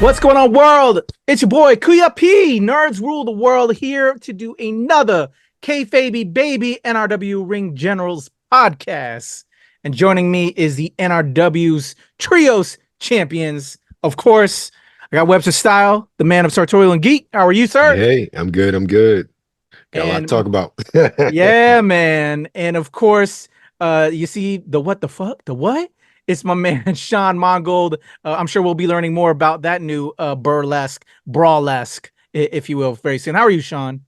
What's going on, world? It's your boy Kuya P. Nerds rule the world, here to do another KayFabeyBaby NRW Ring Generals Podcast. And joining me is the NRW's Trios champions. Of course, I got Webster Style, the man of Sartorial and Geek. How are you, sir? Hey, I'm good. Got a lot to talk about. Yeah, man. And of course, you see the what the fuck? The what? It's my man, Sean Mongold. I'm sure we'll be learning more about that new burlesque, brawlesque, if you will, very soon. How are you, Sean?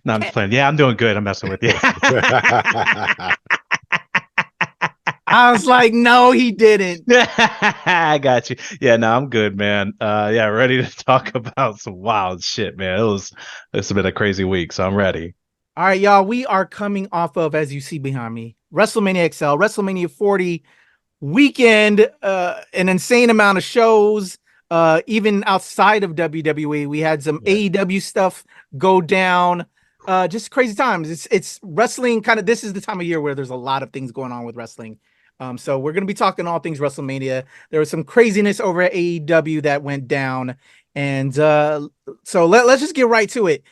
No, I'm just playing. Yeah, I'm doing good. I'm messing with you. I was like, no, he didn't. I got you. Yeah, no, I'm good, man. Yeah, ready to talk about some wild shit, man. It's been a crazy week, so I'm ready. All right, y'all. We are coming off of, as you see behind me, WrestleMania XL, WrestleMania 40 weekend, an insane amount of shows, even outside of WWE. We had some AEW stuff go down, just crazy times. It's wrestling kind of, this is the time of year where there's a lot of things going on with wrestling. So we're going to be talking all things WrestleMania. There was some craziness over at AEW that went down. And so let's just get right to it.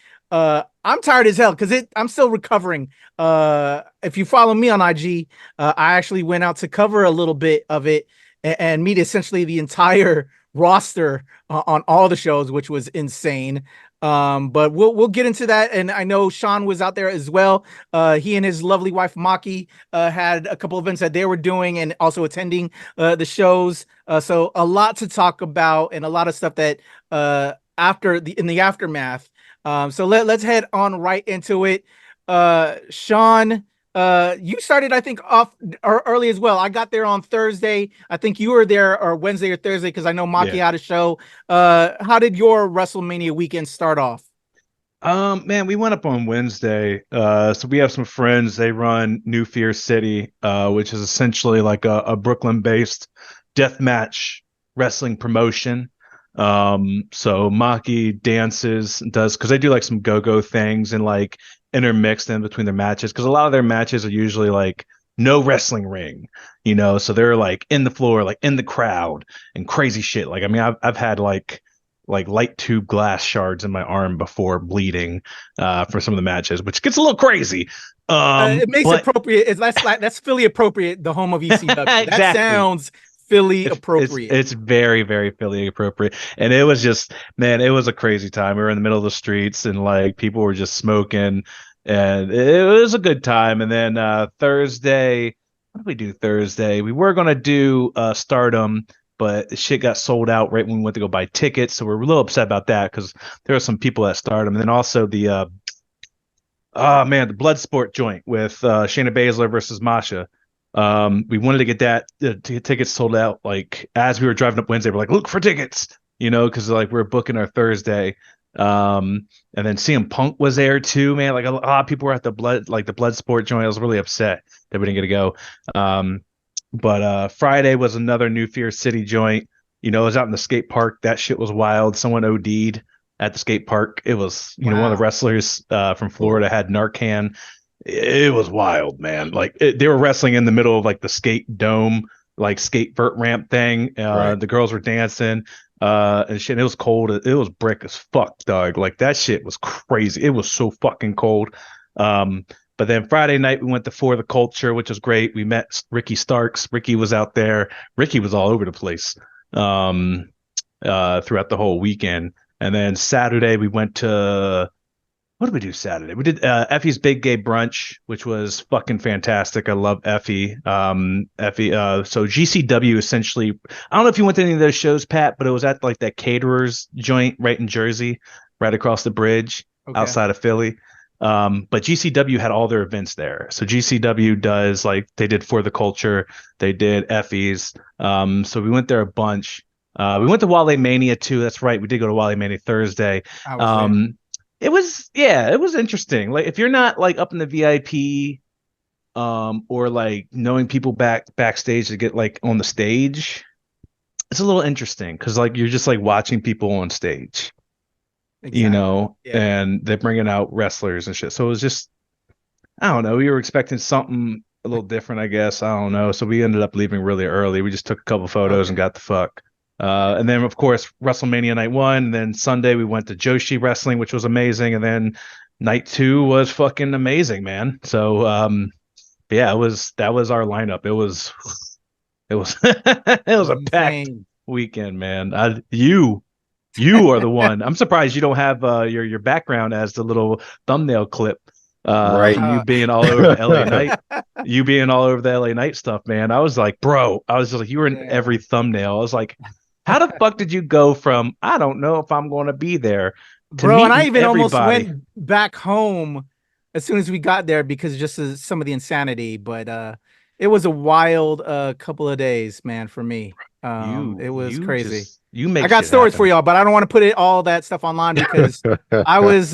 I'm tired as hell because I'm still recovering. If you follow me on IG, I actually went out to cover a little bit of it and meet essentially the entire roster on all the shows, which was insane. But we'll get into that. And I know Sean was out there as well. He and his lovely wife Maki had a couple events that they were doing and also attending the shows. So a lot to talk about and a lot of stuff that in the aftermath. So let's head on right into it. Sean, you started, I think, off early as well. I got there on Thursday. I think you were there or Wednesday or Thursday because I know Maki had a show. How did your WrestleMania weekend start off? Man, we went up on Wednesday. So we have some friends. They run New Fear City, which is essentially like a Brooklyn-based deathmatch wrestling promotion. So Maki does because they do like some go-go things and like intermixed in between their matches, because a lot of their matches are usually like no wrestling ring, so they're like in the floor, like in the crowd and crazy shit. Like, I mean, I've had like light tube glass shards in my arm before bleeding for some of the matches, which gets a little crazy. It makes it appropriate. That's Philly appropriate, the home of ECW. Exactly. That sounds Philly appropriate. It's very, very Philly appropriate. And it was just, man, it was a crazy time. We were in the middle of the streets and like people were just smoking, and it was a good time. And then Thursday, what did we do Thursday? We were going to do Stardom, but the shit got sold out right when we went to go buy tickets. So we're a little upset about that because there were some people at Stardom. And then also the Bloodsport joint with Shayna Baszler versus Masha. We wanted to get that to get tickets sold out. Like as we were driving up Wednesday, we're like, look for tickets, because like we're booking our Thursday. And then CM Punk was there too, man. Like a lot of people were at the Bloodsport joint. I was really upset that we didn't get to go. But Friday was another New Fear City joint. It was out in the skate park. That shit was wild. Someone OD'd at the skate park. It was, one of the wrestlers from Florida had Narcan. It was wild, man. Like they were wrestling in the middle of like the skate dome, like skate vert ramp thing. Right. The girls were dancing and shit. It was cold. It was brick as fuck, dog. Like that shit was crazy. It was so fucking cold. But then Friday night we went to For the Culture, which was great. We met Ricky Starks. Ricky was out there. Ricky was all over the place throughout the whole weekend. And then Saturday we went to, what did we do Saturday? We did Effie's Big Gay Brunch, which was fucking fantastic. I love Effie. So GCW essentially, I don't know if you went to any of those shows, Pat, but it was at like that caterer's joint right in Jersey, right across the bridge outside of Philly. But GCW had all their events there. So GCW does, like, they did For the Culture, they did Effie's. So we went there a bunch. We went to Wale Mania too. That's right. We did go to Wale Mania Thursday. It was interesting. Like if you're not like up in the VIP, or like knowing people backstage to get like on the stage, it's a little interesting because like you're just like watching people on stage, and they're bringing out wrestlers and shit. So it was just, I don't know. We were expecting something a little different, I guess. I don't know. So we ended up leaving really early. We just took a couple photos and got the fuck. And then, of course, WrestleMania night 1. And then Sunday, we went to Joshi Wrestling, which was amazing. And then night 2 was fucking amazing, man. So, yeah, that was our lineup. It was it was a packed weekend, man. You are the one. I'm surprised you don't have your background as the little thumbnail clip. Right. From you being all over the LA Night, you being all over the LA Night stuff, man. I was like, bro, I was just like, you were in every thumbnail. I was like, how the fuck did you go from I don't know if I'm going to be there to bro? And I even everybody. almost went back home as soon as we got there because just some of the insanity. But it was a wild couple of days, man, for me. It was crazy. I got stories for y'all, but I don't want to put all that stuff online because I was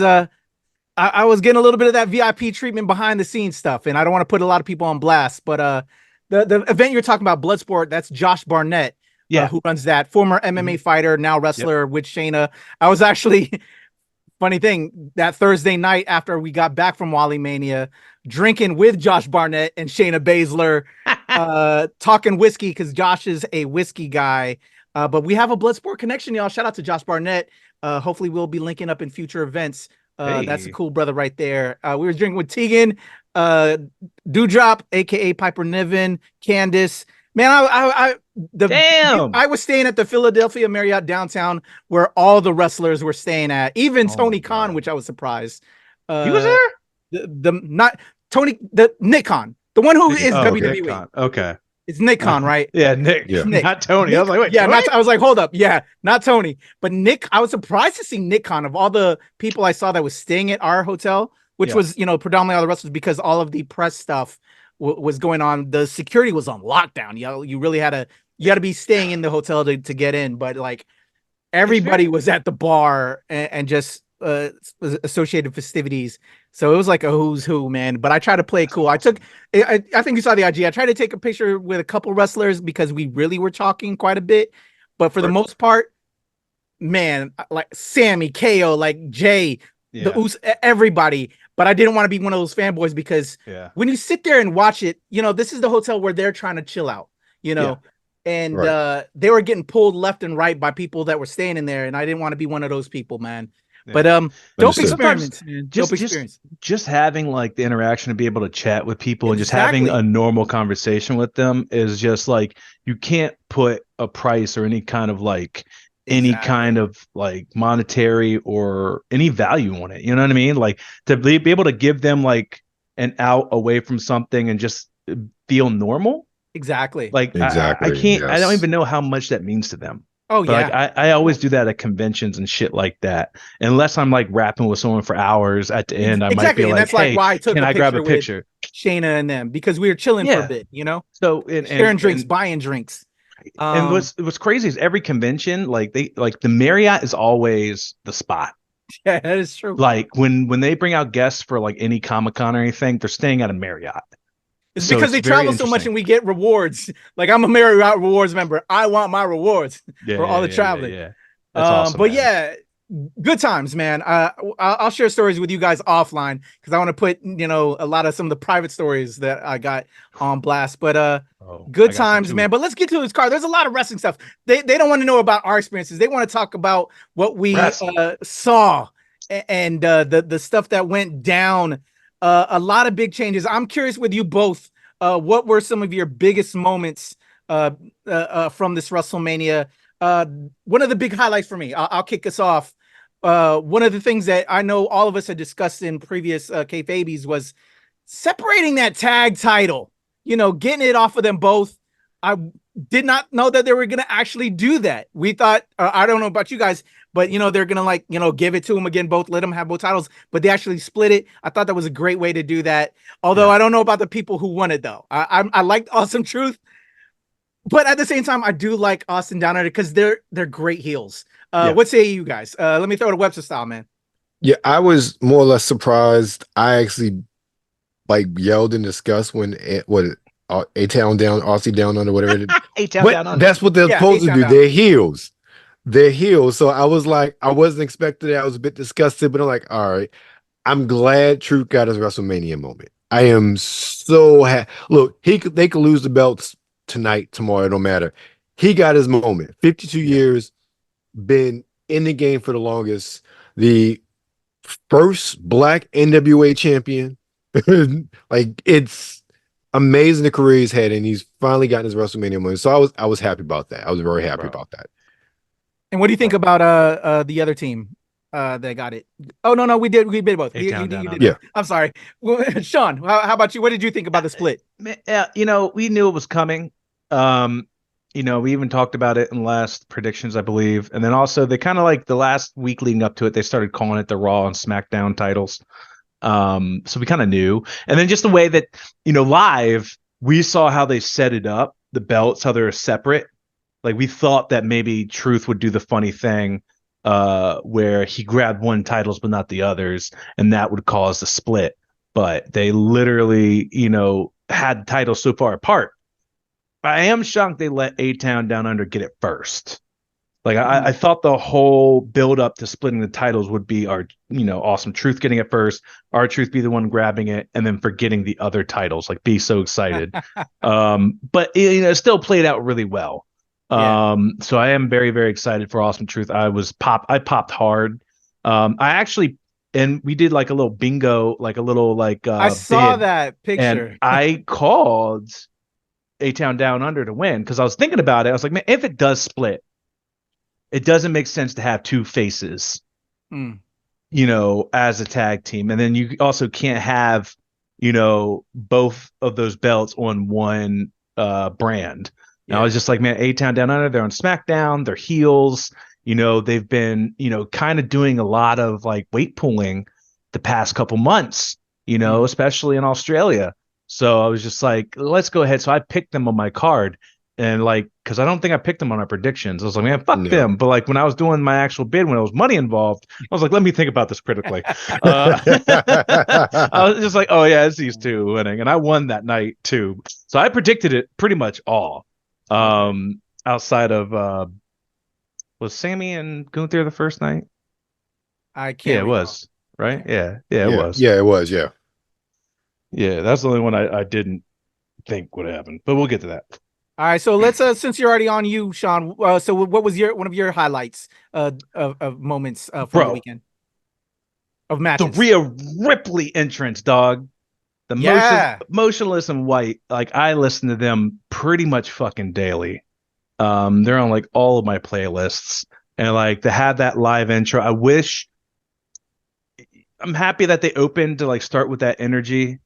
getting a little bit of that VIP treatment behind the scenes stuff, and I don't want to put a lot of people on blast. But the event you're talking about, Bloodsport, that's Josh Barnett, who runs that, former MMA fighter, now wrestler with Shayna. I was actually, funny thing, that Thursday night after we got back from Wrestlemania, drinking with Josh Barnett and Shayna Baszler, talking whiskey because Josh is a whiskey guy. But we have a Bloodsport connection, y'all. Shout out to Josh Barnett. Hopefully we'll be linking up in future events. That's a cool brother right there. We were drinking with Tegan, Dewdrop, aka Piper Niven, Candace. Man, I was staying at the Philadelphia Marriott downtown where all the wrestlers were staying at. Even Tony Khan, which I was surprised. He was there. Nick Khan, the one who is WWE. Okay. It's Nick Khan, right? Yeah, Nick. Yeah. Not Tony. I was like, wait. Yeah, I was like, hold up. Yeah, not Tony. But Nick, I was surprised to see Nick Khan of all the people I saw that was staying at our hotel, which was, predominantly all the wrestlers because all of the press stuff was going on. The security was on lockdown. You really had to be staying in the hotel to get in. But like everybody was at the bar and just associated festivities. So it was like a who's who, man. But I tried to play it cool. I think you saw the IG. I tried to take a picture with a couple wrestlers because we really were talking quite a bit. But for the most part, man, like Sammy, KO, like Jay, everybody. But I didn't want to be one of those fanboys because when you sit there and watch it, this is the hotel where they're trying to chill out, and they were getting pulled left and right by people that were staying in there. And I didn't want to be one of those people, man. But dope experience, man. Dope experience. Just having like the interaction to be able to chat with people and just having a normal conversation with them is just like you can't put a price or any kind of like any kind of like monetary or any value on it. You know what I mean? Like to be able to give them like an out away from something and just feel normal. Exactly. Like I can't. I don't even know how much that means to them. Oh, but like, I always do that at conventions and shit like that. Unless I'm like rapping with someone for hours at the end, I might be like, that's hey, why I took can I grab a picture? Shayna and them, because we were chilling for a bit, So sharing drinks, buying drinks. And what's crazy is every convention, like the Marriott is always the spot. Yeah, that is true. Like when they bring out guests for like any Comic-Con or anything, they're staying at a Marriott. It's because they travel so much and we get rewards. Like I'm a Marriott Rewards member. I want my rewards for all the traveling. Yeah. That's awesome, but man. Good times, man. I'll share stories with you guys offline because I want to put, a lot of some of the private stories that I got on blast. But good times, man. But let's get to this card. There's a lot of wrestling stuff. They don't want to know about our experiences. They want to talk about what we saw and the stuff that went down. A lot of big changes. I'm curious with you both. What were some of your biggest moments from this WrestleMania? One of the big highlights for me, I'll kick us off. One of the things that I know all of us had discussed in previous KayFabeys was separating that tag title, getting it off of them both. I did not know that they were going to actually do that. We thought, I don't know about you guys, but they're going to give it to them again, both, let them have both titles, but they actually split it. I thought that was a great way to do that. Although I don't know about the people who won it though. I liked Awesome Truth, but at the same time, I do like Austin down there because they're great heels. What say you guys? Let me throw it to Webster style, man. Yeah, I was more or less surprised. I actually yelled in disgust when A-Town Down, Aussie Down Under, whatever it is. A-Town Down Under. That's what they're supposed to do. Down. They're heels. They're heels. So I was like, I wasn't expecting it. I was a bit disgusted, but I'm like, all right. I'm glad Truth got his WrestleMania moment. I am so happy. Look, they could lose the belts tonight, tomorrow, it don't matter. he got his moment. 52 years, been in the game for the longest. The first black NWA champion. Like, it's amazing the career he's had, and he's finally gotten his WrestleMania money. So I was happy about that. I was very happy about that. And what do you think about the other team that got it? Oh no, we did both. You did. Yeah. I'm sorry. Well, Sean, how about you? What did you think about the split? You know, we knew it was coming. You know, we even talked about it in last predictions, I believe. And then also they kind of like the last week leading up to it, they started calling it the Raw and SmackDown titles. So we kind of knew. And then just the way that, you know, live, we saw how they set it up, the belts, how they're separate. Like, we thought that maybe Truth would do the funny thing where he grabbed one titles but not the others, and that would cause the split. But they literally, you know, had titles so far apart. I am shocked they let A-Town Down Under get it first. Like, I thought the whole build up to splitting the titles would be our, you know, Awesome Truth getting it first, R-Truth be the one grabbing it, and then forgetting the other titles. Like, be so excited. But you know, it still played out really well. So I am very, very excited for Awesome Truth. I popped hard. I actually, and we did like a little bingo, like a little like I saw bid, that picture. and I called A-Town Down Under to win because I was thinking about it. I was like, man, if it does split, it doesn't make sense to have two faces, you know, as a tag team. And then you also can't have, you know, both of those belts on one brand. And I was just like, man, A-Town Down Under, they're on SmackDown, they're heels. You know, they've been, you know, kind of doing a lot of like weight pulling the past couple months, you know, especially in Australia. So I was just like, let's go ahead. So I picked them on my card. And like, because I don't think I picked them on our predictions. I was like, man, fuck them. But like when I was doing my actual bid, when there was money involved, I was like, let me think about this critically. I was just like, oh yeah, it's these two winning. And I won that night too. So I predicted it pretty much all. Outside of was Sammy and Gunther the first night? I can't. Yeah, it was. Right? Yeah, it was. Yeah, it was, yeah. Yeah, that's the only one I didn't think would happen. But we'll get to that. All right, so let's since you're already on you, Sean. So what was one of your highlights of moments from the weekend of matches? The Rhea Ripley entrance, dog. The Motionless and White. Like, I listen to them pretty much fucking daily. They're on like all of my playlists, and like to have that live intro. I'm happy that they opened to like start with that energy.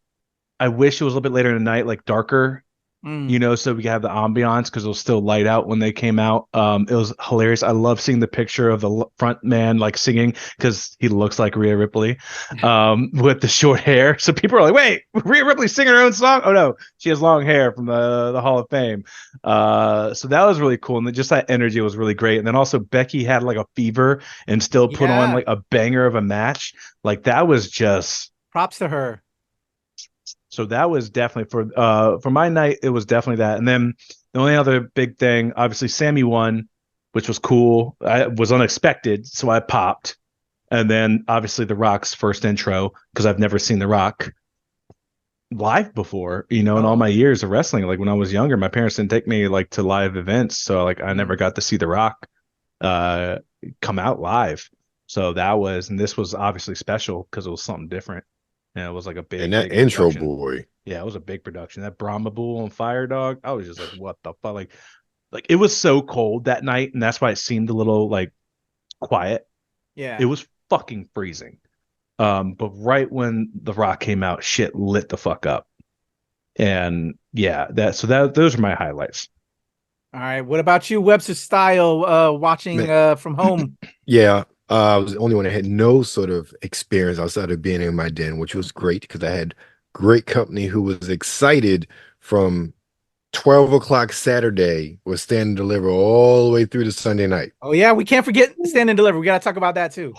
I wish it was a little bit later in the night, like darker. You know, so we could have the ambiance because it was still light out when they came out. It was hilarious. I love seeing the picture of the front man like singing because he looks like Rhea Ripley with the short hair. So people are like, wait, Rhea Ripley's singing her own song? Oh no, she has long hair from the Hall of Fame. So that was really cool. And just that energy was really great. And then also Becky had like a fever and still put on like a banger of a match. Like, that was just props to her. So that was definitely for my night. It was definitely that. And then the only other big thing, obviously, Sammy won, which was cool. I was unexpected, so I popped. And then obviously The Rock's first intro, because I've never seen The Rock live before, you know, in all my years of wrestling. Like when I was younger, my parents didn't take me like to live events, so like I never got to see The Rock come out live. So that was, and this was obviously special because it was something different. And it was like a big, and that big intro, production. boy. Yeah, it was a big production. That Brahma Bull on fire, dog. I was just like, what the fuck? Like it was so cold that night, and that's why it seemed a little like quiet. Yeah. It was fucking freezing. But right when The Rock came out, shit lit the fuck up. And yeah, those are my highlights. All right. What about you, Webster Style, watching from home? Yeah. I was the only one that had no sort of experience outside of being in my den, which was great because I had great company who was excited from 12 o'clock Saturday was Stand and Deliver all the way through to Sunday night. Oh, yeah. We can't forget Stand and Deliver. We got to talk about that, too.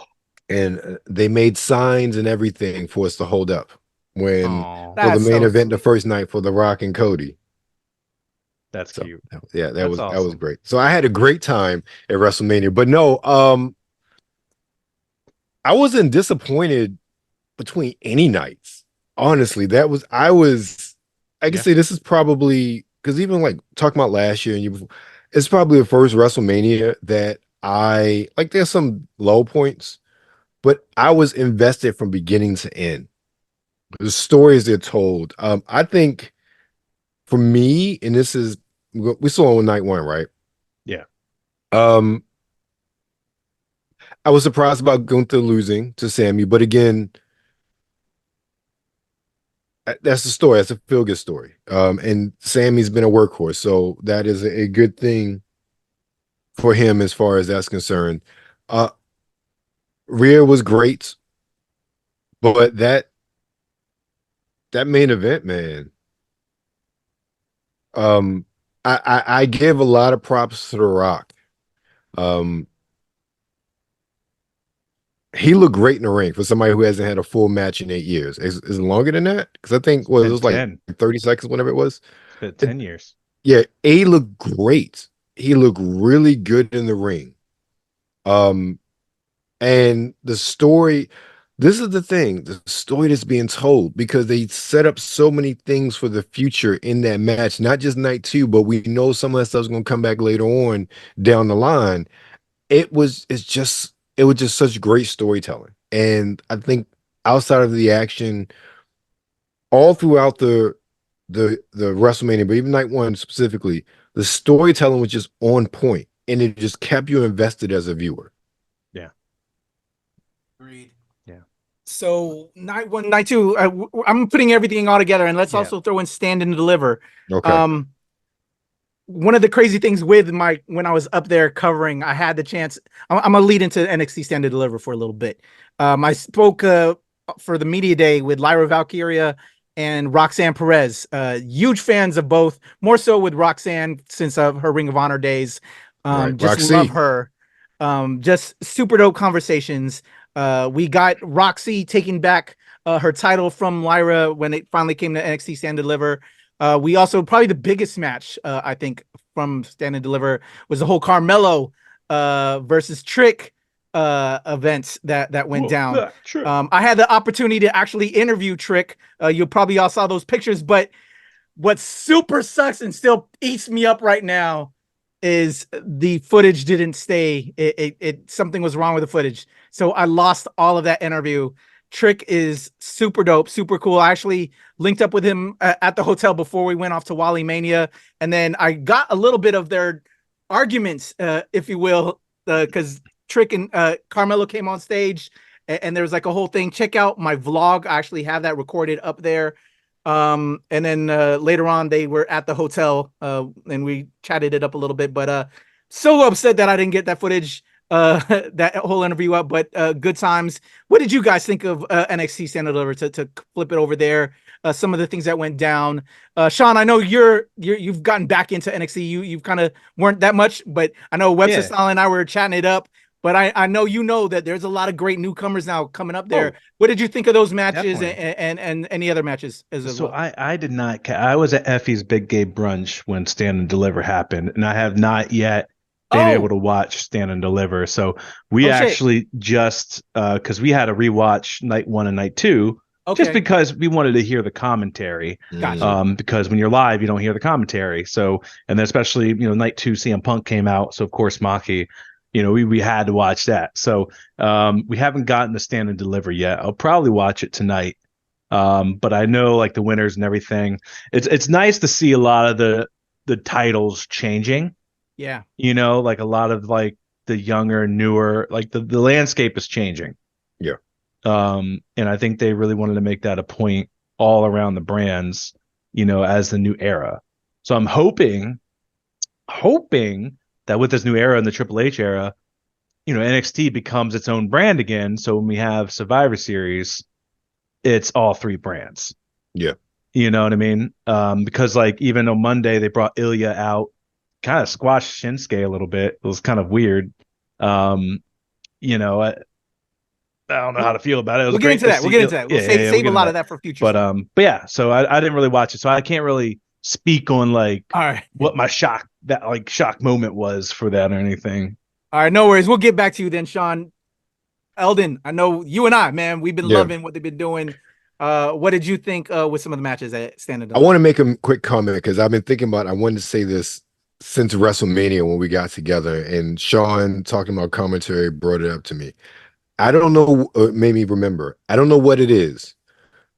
And they made signs and everything for us to hold up for the main event the first night for The Rock and Cody. That's cute. Yeah, that was great. So I had a great time at WrestleMania. But no, I wasn't disappointed between any nights. Honestly, I can say this is probably because even like talking about last year and year before, it's probably the first WrestleMania that I like. There's some low points, but I was invested from beginning to end. The stories they're told. I think for me, and this is we saw on night one, right? Yeah. I was surprised about Gunther losing to Sammy, but again, that's the story. That's a feel-good story. And Sammy's been a workhorse, so that is a good thing for him as far as that's concerned. Rhea was great, but that main event, man. I give a lot of props to The Rock. He looked great in the ring for somebody who hasn't had a full match in 8 years. Is it longer than that? Because I think it was like 30 seconds, whatever it was. It's been 10 years. Yeah, he looked great. He looked really good in the ring. And the story, this is the thing, the story that's being told, because they set up so many things for the future in that match, not just night two, but we know some of that stuff's going to come back later on down the line. It was just such great storytelling. And I think outside of the action, all throughout the WrestleMania, but even night one specifically, the storytelling was just on point, and it just kept you invested as a viewer. Yeah. Agreed. Yeah. So night one, night two, I'm putting everything all together, and let's also throw in Stand and Deliver. Okay. One of the crazy things with when I was up there covering, I had the chance. I'm gonna lead into NXT Stand and Deliver for a little bit. I spoke for the media day with Lyra Valkyria and Roxanne Perez. Huge fans of both. More so with Roxanne since her Ring of Honor days. Right. Just Roxy. love her. Just super dope conversations. We got Roxy taking back her title from Lyra when it finally came to NXT Stand and Deliver. We also, probably the biggest match, I think, from Stand and Deliver was the whole Carmelo versus Trick events that went down. I had the opportunity to actually interview Trick. You probably all saw those pictures, but what super sucks and still eats me up right now is the footage didn't stay. It something was wrong with the footage. So I lost all of that interview. Trick is super dope, super cool. I actually linked up with him at the hotel before we went off to Wally Mania. And then I got a little bit of their arguments, if you will, because Trick and Carmelo came on stage and there was like a whole thing. Check out my vlog. I actually have that recorded up there. And then later on, they were at the hotel and we chatted it up a little bit. But so upset that I didn't get that footage. That whole interview up, but good times. What did you guys think of NXT Stand and Deliver to flip it over there? Some of the things that went down. Sean, I know you've gotten back into NXT. You've kind of weren't that much, but I know Webster Style and I were chatting it up. But I know that there's a lot of great newcomers now coming up there. What did you think of those matches and any other matches as well? So I did not. I was at Effie's Big Gay Brunch when Stand and Deliver happened, and I have not yet been able to watch Stand and Deliver. So we actually just because we had to rewatch night one and night two, just because we wanted to hear the commentary. Gotcha. Because when you're live, you don't hear the commentary. So, and then especially night two, CM Punk came out, so of course Maki, we had to watch that. So we haven't gotten to Stand and Deliver yet. I'll probably watch it tonight. But I know like the winners and everything. It's nice to see a lot of the titles changing. Yeah. Like a lot of like the younger, newer, like the landscape is changing. Yeah. And I think they really wanted to make that a point all around the brands, as the new era. So I'm hoping that with this new era and the Triple H era, NXT becomes its own brand again. So when we have Survivor Series, it's all three brands. Yeah. You know what I mean? Because like even on Monday, they brought Ilya out, kind of squashed Shinsuke a little bit. It was kind of weird. I don't know how to feel about it. We'll get into that. We'll save a lot of that for future. But yeah, so I didn't really watch it, so I can't really speak on like what my shock moment was for that or anything. All right, no worries. We'll get back to you then, Sean. Eldon, I know you and I, man, we've been loving what they've been doing. What did you think with some of the matches at Stand and Deliver? I want to make a quick comment because I've been thinking about. I wanted to say this since WrestleMania when we got together, and Sean talking about commentary brought it up to me. I don't know, made me remember. I don't know what it is,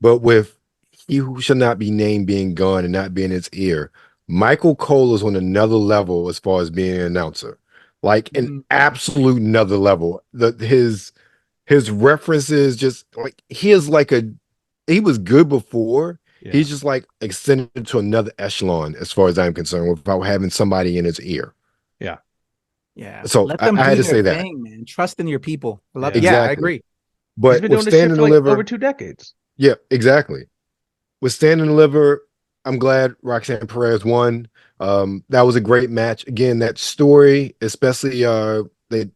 but with He Who Shall Not Be Named being gone and not being in its ear, Michael Cole is on another level as far as being an announcer, like an absolute another level. His references, just like he was good before. Yeah. He's just like extended to another echelon as far as I'm concerned without having somebody in his ear. Yeah. Yeah. So Let them I had do to say their that. thing, man. Trust in your people. I love Yeah. it. Yeah, I Exactly. agree. He's But been with doing this shit Stand and for like Deliver, over 2 decades. yeah, exactly. With Stand and Deliver, I'm glad Roxanne Perez won. That was a great match. Again, that story, especially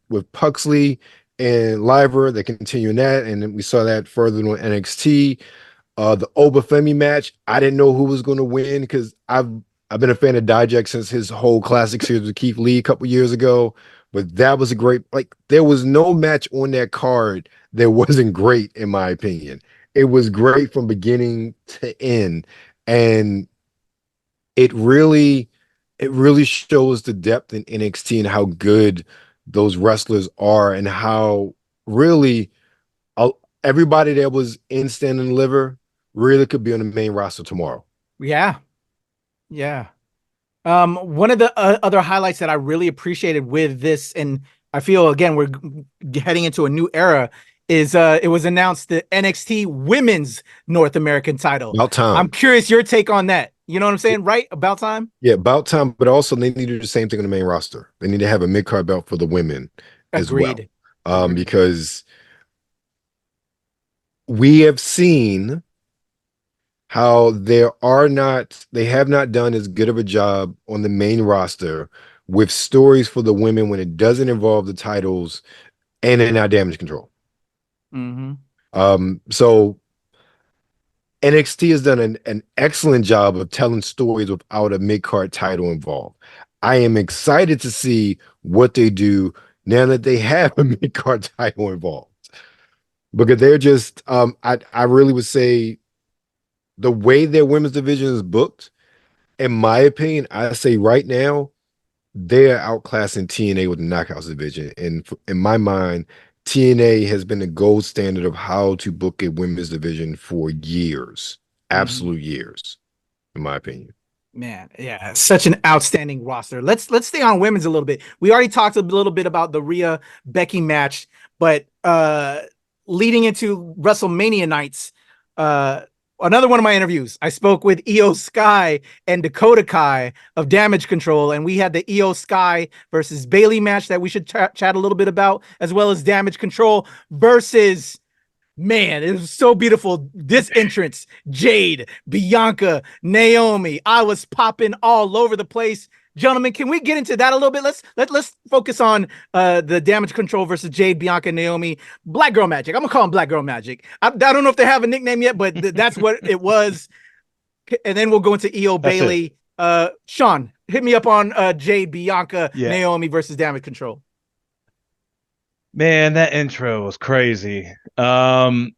with Puxley and Liver, they continue in that, and then we saw that further on NXT. The Obafemi match, I didn't know who was going to win because I've been a fan of Dijak since his whole classic series with Keith Lee a couple years ago. But that was a great, like, there was no match on that card that wasn't great, in my opinion. It was great from beginning to end. And it really shows the depth in NXT and how good those wrestlers are, and how really everybody that was in Stand and Deliver really could be on the main roster tomorrow. Yeah. Yeah. One of the other highlights that I really appreciated with this, and I feel again we're heading into a new era, is it was announced the NXT Women's North American title. About time. I'm curious your take on that. You know what I'm saying, right? About time? Yeah, about time. But also they need to do the same thing on the main roster. They need to have a mid-card belt for the women as well. Agreed. Because we have seen how they have not done as good of a job on the main roster with stories for the women when it doesn't involve the titles and in our damage control. So NXT has done an excellent job of telling stories without a mid-card title involved. I am excited to see what they do now that they have a mid-card title involved. Because they're just, I really would say the way their women's division is booked, in my opinion, I say right now, they're outclassing TNA with the Knockouts division. And in my mind, TNA has been the gold standard of how to book a women's division for years, absolute years, in my opinion. Man, yeah, such an outstanding roster. Let's stay on women's a little bit. We already talked a little bit about the Rhea Becky match, but leading into WrestleMania nights, another one of my interviews, I spoke with Io Sky and Dakota Kai of Damage Control, and we had the Io Sky versus Bailey match that we should chat a little bit about, as well as Damage Control versus, man, it was so beautiful. This entrance, Jade, Bianca, Naomi, I was popping all over the place. Gentlemen, can we get into that a little bit? Let's focus on the Damage Control versus Jade, Bianca, Naomi, Black Girl Magic. I'm gonna call them Black Girl Magic. I don't know if they have a nickname yet, but that's what it was. And then we'll go into Io Bailey. Sean, hit me up on Jade, Bianca, Naomi versus Damage Control. Man, that intro was crazy. Like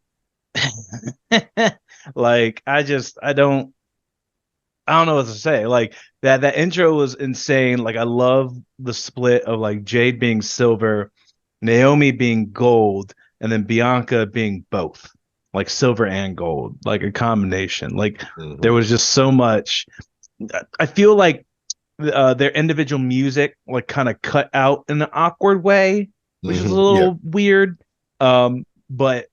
I don't know what to say. Like that intro was insane. Like I love the split of like Jade being silver, Naomi being gold, and then Bianca being both, like silver and gold, like a combination. Like there was just so much. I feel like their individual music like kind of cut out in an awkward way, which is a little weird. But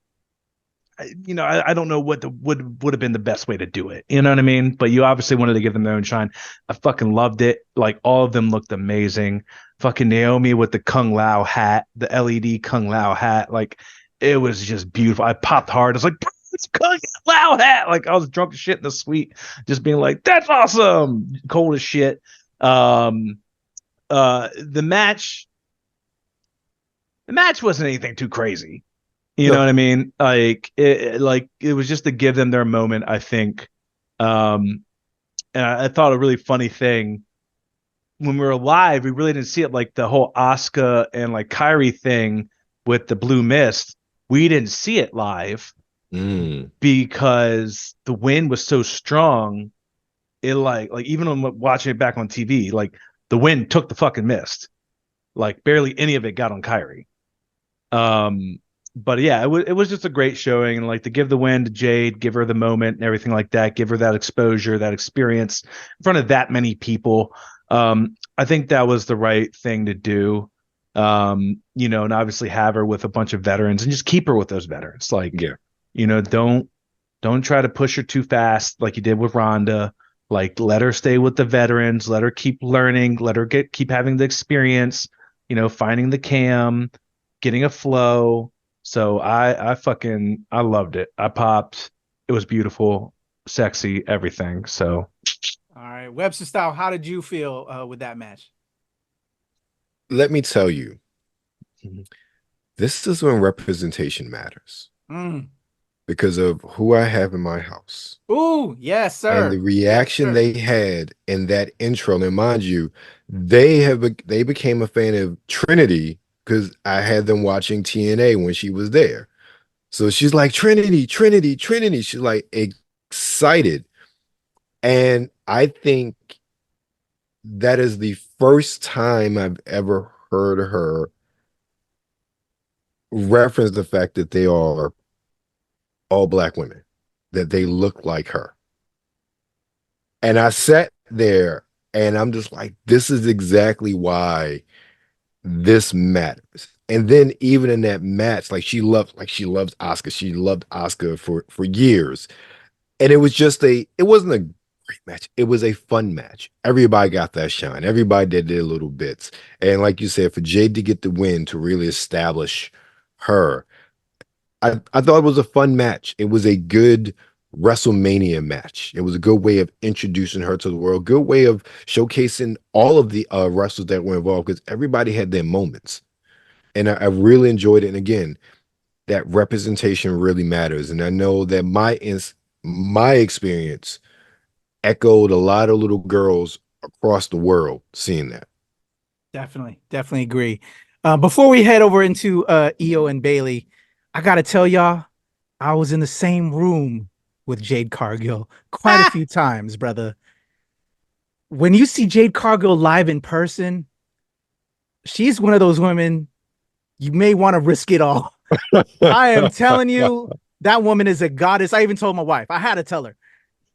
you know, I don't know what would have been the best way to do it. You know what I mean? But you obviously wanted to give them their own shine. I fucking loved it. Like all of them looked amazing. Fucking Naomi with the Kung Lao hat, the LED Kung Lao hat. Like it was just beautiful. I popped hard. I was like, it's Kung Lao hat. Like I was drunk as shit in the suite, just being like, that's awesome. Cold as shit. The match wasn't anything too crazy. You know what I mean? Like it was just to give them their moment, I think. And I thought a really funny thing when we were live, we really didn't see it, like the whole Asuka and like Kairi thing with the blue mist. We didn't see it live because the wind was so strong. It like even when watching it back on TV, like the wind took the fucking mist. Like barely any of it got on Kyrie. But yeah, it was just a great showing, and like to give the win to Jade, give her the moment and everything like that, give her that exposure, that experience in front of that many people. I think that was the right thing to do. You know, and obviously have her with a bunch of veterans and just keep her with those veterans. Like, you know, don't try to push her too fast like you did with Ronda. Like, let her stay with the veterans, let her keep learning, let her keep having the experience, you know, finding the cam, getting a flow. So I loved it. I popped. It was beautiful, sexy, everything. So all right, Webster Style, how did you feel with that match? Let me tell you, this is when representation matters. Because of who I have in my house. Ooh, yes, sir. And the reaction they had in that intro. And mind you, they became a fan of Trinity because I had them watching TNA when she was there. So she's like, Trinity, Trinity, Trinity. She's like excited. And I think that is the first time I've ever heard her reference the fact that they are all Black women, that they look like her. And I sat there and I'm just like, this is exactly why this matters. And then even in that match, she loves Asuka. She loved Asuka for years. And it wasn't a great match. It was a fun match. Everybody got that shine. Everybody did their little bits. And like you said, for Jade to get the win, to really establish her, I thought it was a fun match. It was a good WrestleMania match. It was a good way of introducing her to the world, good way of showcasing all of the wrestlers that were involved, because everybody had their moments. And I really enjoyed it. And again, that representation really matters. And I know that my experience echoed a lot of little girls across the world seeing that. Definitely agree. Before we head over into Io and Bayley, I gotta tell y'all, I was in the same room with Jade Cargill quite a few times, brother. When you see Jade Cargill live in person, she's one of those women you may want to risk it all. I am telling you, that woman is a goddess. I even told my wife, I had to tell her.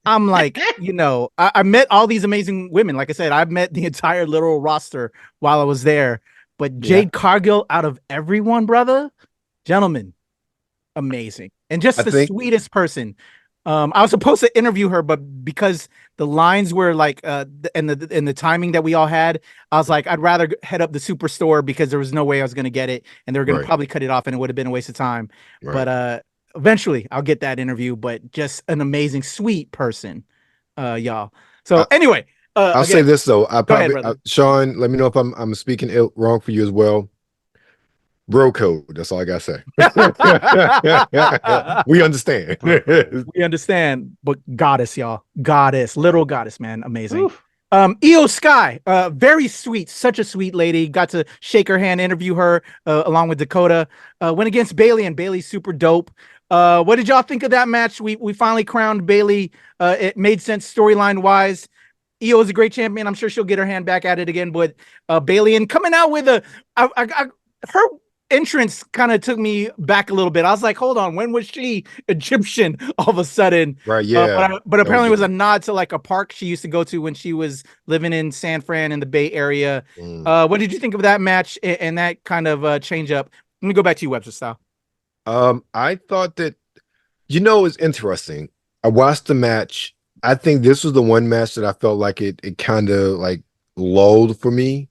I'm like, you know, I met all these amazing women. Like I said, I've met the entire literal roster while I was there. But Jade Cargill, out of everyone, brother, gentlemen, amazing. And just sweetest person. I was supposed to interview her, but because the lines were like and the timing that we all had, I was like, I'd rather head up the Superstore because there was no way I was going to get it, and they were going to probably cut it off and it would have been a waste of time. But eventually I'll get that interview. But just an amazing, sweet person, y'all. So anyway, I'll say this though. Go ahead, Sean, let me know if I'm speaking wrong for you as well. Bro code. That's all I gotta say. We understand. We understand. But goddess, y'all. Goddess. Literal goddess, man. Amazing. Io Sky. Very sweet. Such a sweet lady. Got to shake her hand, interview her along with Dakota. Went against Bayley, and Bayley's super dope. What did y'all think of that match? We finally crowned Bayley. It made sense storyline wise. Io is a great champion. I'm sure she'll get her hand back at it again. But Bayley, and coming out with her entrance kind of took me back a little bit. I was like, hold on, when was she Egyptian all of a sudden? Right, yeah. But apparently it was a nod to like a park she used to go to when she was living in San Fran in the Bay Area. What did you think of that match and that kind of change up? Let me go back to you, Webster Style. I thought that, it's interesting. I watched the match. I think this was the one match that I felt like it kind of like lulled for me.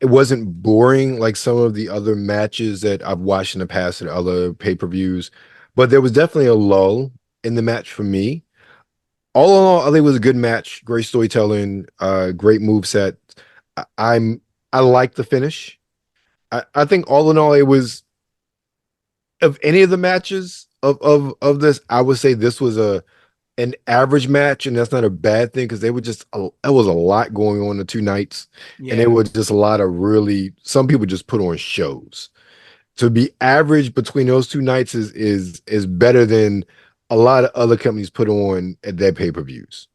It wasn't boring like some of the other matches that I've watched in the past at other pay-per-views, but there was definitely a lull in the match for me. All in all, I think it was a good match, great storytelling, great moveset. I like the finish. I think all in all, it was, of any of the matches of this, I would say this was an average match, and that's not a bad thing because there was a lot going on the two nights, and it was just a lot of really, some people just put on shows. To be average between those two nights is better than a lot of other companies put on at their pay-per-views,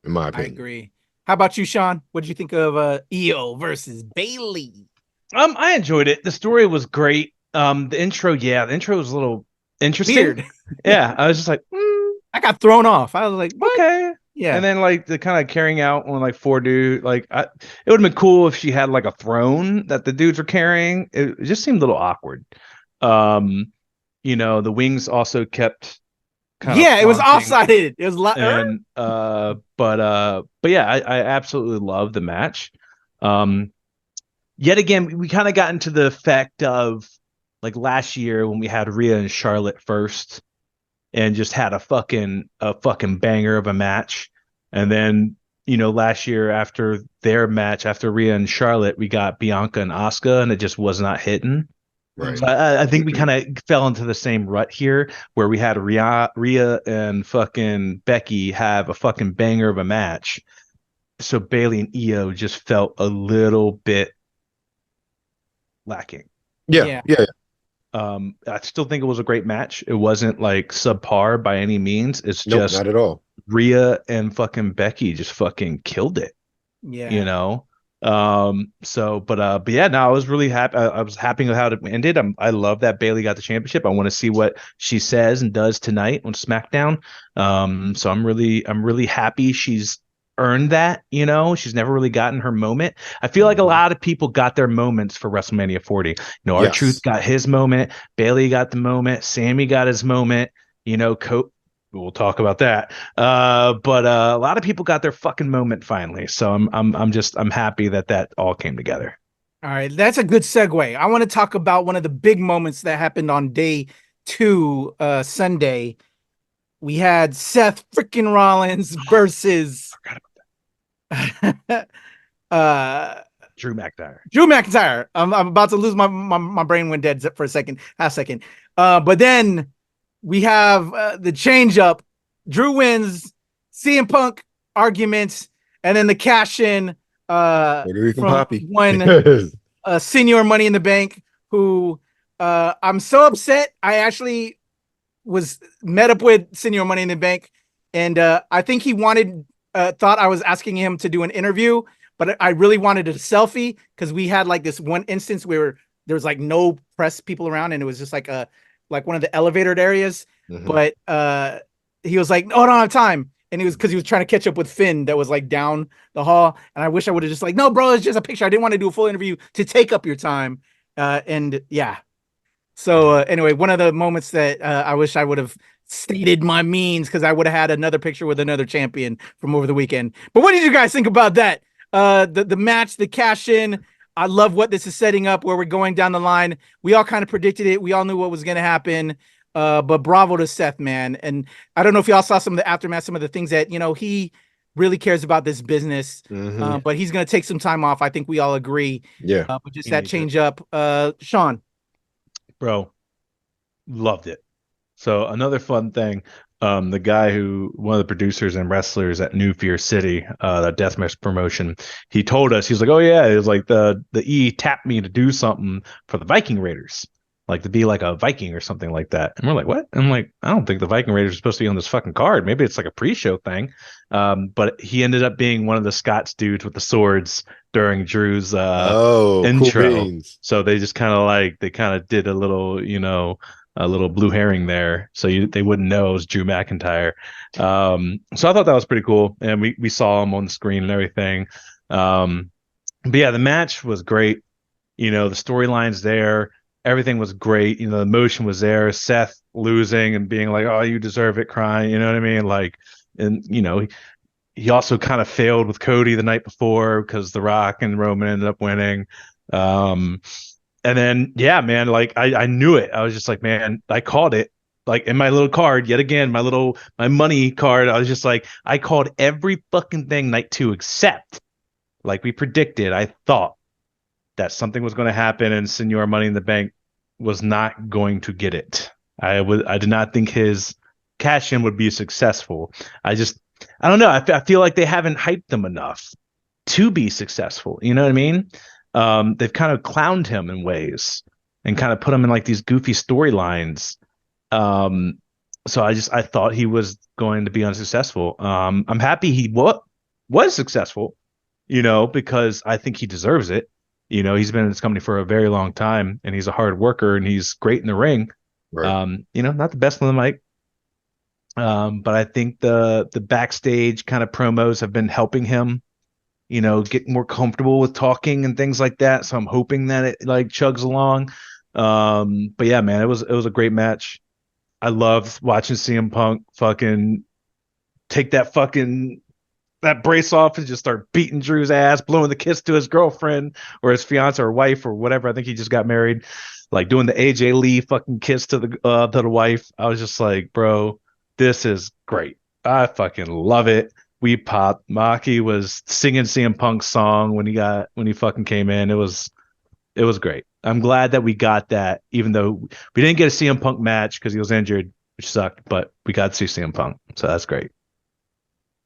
in my opinion. I agree. How about you, Sean? What did you think of Io versus Bailey? I enjoyed it. The story was great. The intro was a little interesting. Weird. Yeah, I was just like, I got thrown off. I was like, what? okay. Yeah. And then like the kind of carrying out on like 4 dudes, like it would have been cool if she had like a throne that the dudes were carrying. It just seemed a little awkward. The wings also kept kind of it was flaunting. offsided. It was And but yeah, I absolutely love the match. Yet again, we kind of got into the effect of like last year when we had Rhea and Charlotte first and just had a fucking banger of a match. And then, last year after their match, after Rhea and Charlotte, we got Bianca and Asuka, and it just was not hitting. Right. So I think we kind of fell into the same rut here where we had Rhea and fucking Becky have a fucking banger of a match. So Bailey and Io just felt a little bit lacking. Yeah. I still think it was a great match. It wasn't like subpar by any means. It's just not at all. Rhea and fucking Becky just fucking killed it. Yeah. But yeah, no, I was really happy. I was happy with how it ended. I love that Bailey got the championship. I want to see what she says and does tonight on SmackDown. So I'm really happy she's earned that. She's never really gotten her moment. I feel like a lot of people got their moments for WrestleMania 40. R-Truth got his moment. Bailey got the moment. Sammy got his moment. We'll talk about that. But a lot of people got their fucking moment finally. So I'm happy that all came together. All right, that's a good segue. I want to talk about one of the big moments that happened on day 2, Sunday. We had Seth freaking Rollins versus Drew McIntyre. Drew McIntyre. I'm about to lose my brain went dead for a second, half second. But then we have the change up. Drew wins, CM Punk arguments, and then the cash in from one Senior Money in the Bank, who I'm so upset. I actually was met up with Senior Money in the Bank, and I think he thought I was asking him to do an interview, but I really wanted a selfie because we had like this one instance where there was like no press people around, and it was just like one of the elevated areas. Mm-hmm. But he was like, "Oh, I don't have time," and he was trying to catch up with Finn that was like down the hall. And I wish I would have just like, "No, bro, it's just a picture. I didn't want to do a full interview to take up your time." And yeah. So anyway, one of the moments that I wish I would have stated my means, because I would have had another picture with another champion from over the weekend. But what did you guys think about that? The match, the cash in. I love what this is setting up, where we're going down the line. We all kind of predicted it. We all knew what was going to happen. But bravo to Seth, man. And I don't know if y'all saw some of the aftermath, some of the things that, he really cares about this business. Mm-hmm. But he's going to take some time off. I think we all agree. Yeah. But just that change up. Sean. Bro, loved it. So another fun thing, the guy one of the producers and wrestlers at New Fear City, that deathmatch promotion, he told us, he was like, "Oh yeah, it was like the E tapped me to do something for the Viking Raiders, like to be like a Viking or something like that." And we're like, "What?" And I'm like, "I don't think the Viking Raiders are supposed to be on this fucking card. Maybe it's like a pre-show thing." But he ended up being one of the Scots dudes with the swords during Drew's intro. Cool. So they just kind of did a little, a little blue herring there, so they wouldn't know it was Drew McIntyre. So I thought that was pretty cool, and we saw him on the screen and everything. But yeah, the match was great. The storylines there, everything was great. The emotion was there. Seth losing and being like, "Oh, you deserve it," crying. You know what I mean? Like, and he also kind of failed with Cody the night before because The Rock and Roman ended up winning. And then, yeah, man, like I knew it. I was just like, man, I called it. Like in my little card, yet again, my money card. I was just like, I called every fucking thing night 2 except, like we predicted. I thought that something was going to happen, and Senior Money in the Bank was not going to get it. I did not think his cash in would be successful. I don't know. I feel like they haven't hyped them enough to be successful. You know what I mean? They've kind of clowned him in ways and kind of put him in like these goofy storylines. So I thought he was going to be unsuccessful. I'm happy he was successful, because I think he deserves it. He's been in this company for a very long time, and he's a hard worker, and he's great in the ring. Right. Not the best on the mic. But I think the backstage kind of promos have been helping him, get more comfortable with talking and things like that. So I'm hoping that it like chugs along. But yeah, man, it was a great match. I loved watching CM Punk fucking take that brace off and just start beating Drew's ass, blowing the kiss to his girlfriend or his fiance or wife or whatever. I think he just got married, like doing the AJ Lee fucking kiss to the wife. I was just like, bro, this is great. I fucking love it. We popped. Maki was singing CM Punk's song when he fucking came in. It was great. I'm glad that we got that, even though we didn't get a CM Punk match because he was injured, which sucked, but we got to see CM Punk. So that's great.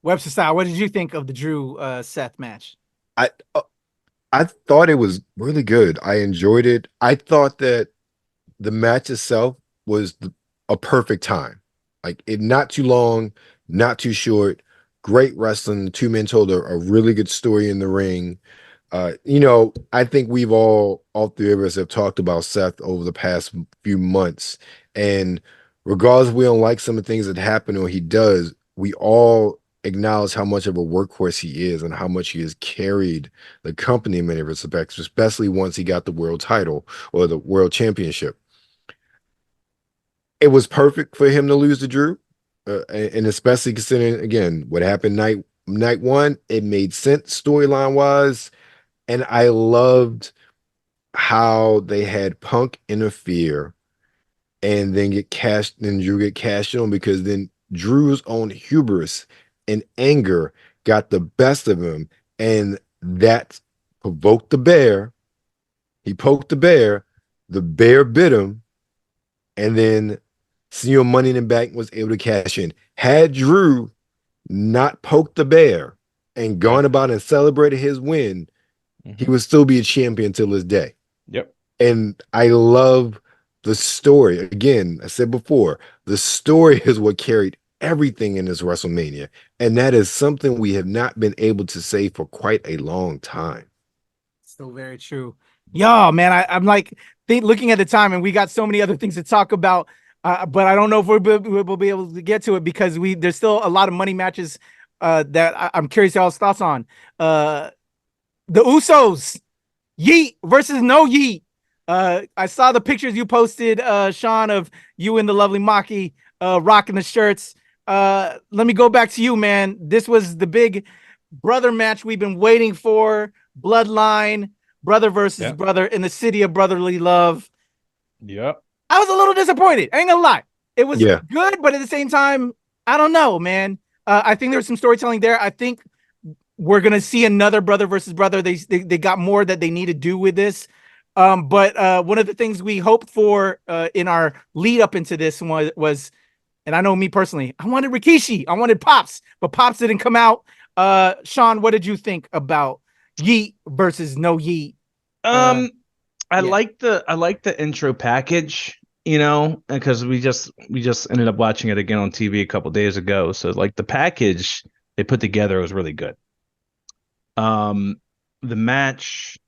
Webster Style, what did you think of the Drew Seth match? I thought it was really good. I enjoyed it. I thought that the match itself was a perfect time. Like, it not too long, not too short. Great wrestling. The two men told a really good story in the ring. I think we've all three of us have talked about Seth over the past few months. And regardless if we don't like some of the things that happen or he does, we all acknowledge how much of a workhorse he is and how much he has carried the company in many respects, especially once he got the world title or the world championship. It was perfect for him to lose to Drew, and especially considering, again, what happened night one. It made sense storyline wise, and I loved how they had Punk interfere and then Drew get cashed on, because then Drew's own hubris and anger got the best of him, and that provoked the bear. He poked the bear bit him, and then CEO Money in the Bank was able to cash in. Had Drew not poked the bear and gone about and celebrated his win, he would still be a champion till this day. Yep. And I love the story. Again, I said before, the story is what carried everything in this WrestleMania. And that is something we have not been able to say for quite a long time. So very true. Yo, man, I'm like looking at the time, and we got so many other things to talk about. But I don't know if we'll be able to get to it, because there's still a lot of money matches that I'm curious y'all's thoughts on. The Usos, Yeet versus No Yeet. I saw the pictures you posted, Sean, of you and the lovely Maki rocking the shirts. Let me go back to you, man. This was the big brother match we've been waiting for. Bloodline, brother versus brother in the city of brotherly love. Yep. I was a little disappointed. I ain't gonna lie. It was good, but at the same time, I don't know, man. I think there was some storytelling there. I think we're gonna see another brother versus brother. They got more that they need to do with this. But one of the things we hoped for in our lead up into this was, and I know me personally, I wanted Rikishi, I wanted Pops, but Pops didn't come out. Sean, what did you think about Yeet versus No Yeet? I like the intro package, because we just ended up watching it again on TV a couple days ago. So like the package they put together was really good. The match,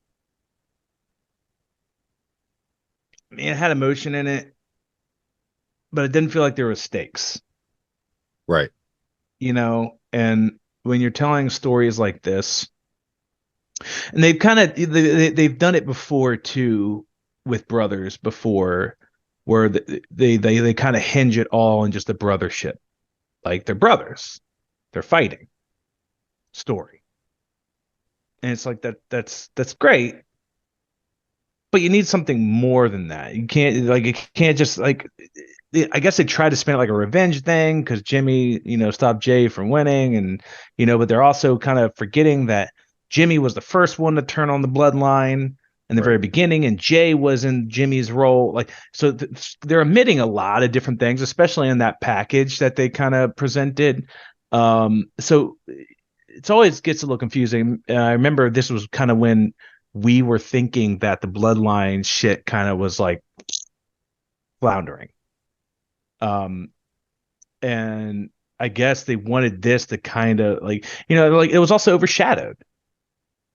I mean, it had emotion in it, but it didn't feel like there were stakes. Right. And when you're telling stories like this, and they've done it before too, with brothers before, where they kind of hinge it all on just the brothership, like they're brothers, they're fighting story, and it's like that's great, but you need something more than that. You can't just like, I guess they tried to spin it like a revenge thing because Jimmy, stopped Jay from winning, and but they're also kind of forgetting that Jimmy was the first one to turn on the bloodline in the very beginning, and Jay was in Jimmy's role. Like, so they're omitting a lot of different things, especially in that package that they kind of presented. So it always gets a little confusing. I remember this was kind of when we were thinking that the bloodline shit kind of was like floundering. And I guess they wanted this to kind of like, like it was also overshadowed.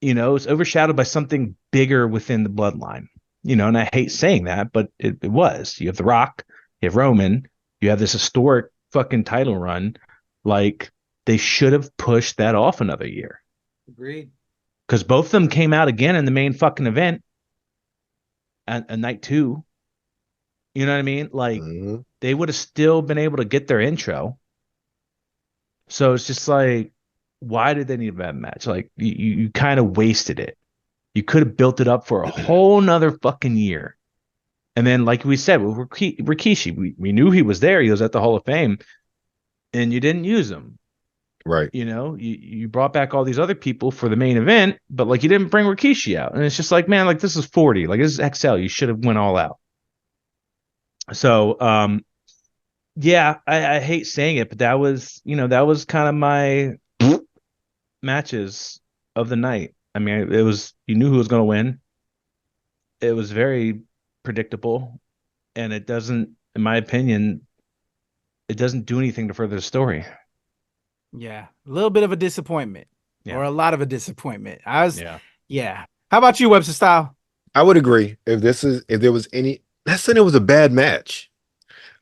It's overshadowed by something bigger within the bloodline. And I hate saying that, but it was. You have The Rock, you have Roman, you have this historic fucking title run. Like, they should have pushed that off another year. Agreed. Because both of them came out again in the main fucking event at night 2. You know what I mean? Like, they would have still been able to get their intro. So it's just like, why did they need that match? Like, you kind of wasted it. You could have built it up for a whole nother fucking year. And then, like we said, with Rikishi, we knew he was there. He was at the Hall of Fame. And you didn't use him. Right. You brought back all these other people for the main event, but like you didn't bring Rikishi out. And it's just like, man, like this is 40. Like this is XL. You should have went all out. So yeah, I hate saying it, but that was kind of my matches of the night. I mean, it was, you knew who was going to win. It was very predictable, and it doesn't, in my opinion, it doesn't do anything to further the story. Yeah, a little bit of a disappointment, or a lot of a disappointment. Yeah. How about you, Webster Style? I would agree. If there was any, not saying it was a bad match.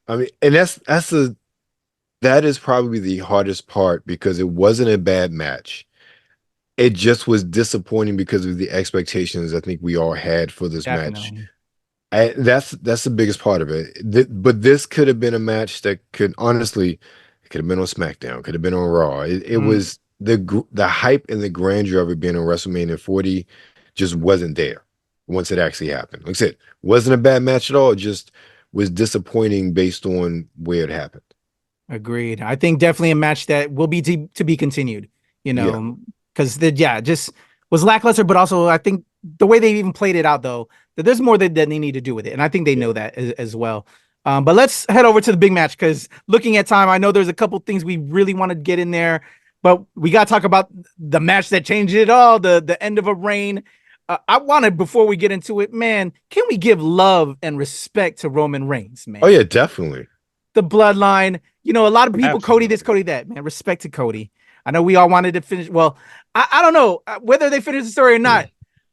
I mean, and that is probably the hardest part, because it wasn't a bad match. It just was disappointing because of the expectations I think we all had for this match. That's the biggest part of it. But this could have been a match that could honestly, it could have been on SmackDown, could have been on Raw. It was the hype and the grandeur of it being on WrestleMania 40 just wasn't there once it actually happened. Like I said, wasn't a bad match at all. It just was disappointing based on where it happened. Agreed. I think definitely a match that will be to be continued. Because just was lackluster, but also I think the way they even played it out, though, that there's more that they need to do with it, and I think they know that as well. But let's head over to the big match, because looking at time, I know there's a couple things we really want to get in there, but we got to talk about the match that changed it all, the end of a reign. I wanted, before we get into it, man, can we give love and respect to Roman Reigns, man? Oh yeah, definitely. The bloodline, a lot of people, Absolutely. Cody this, Cody that, man. Respect to Cody. I know we all wanted to finish. Well, I don't know whether they finished the story or not.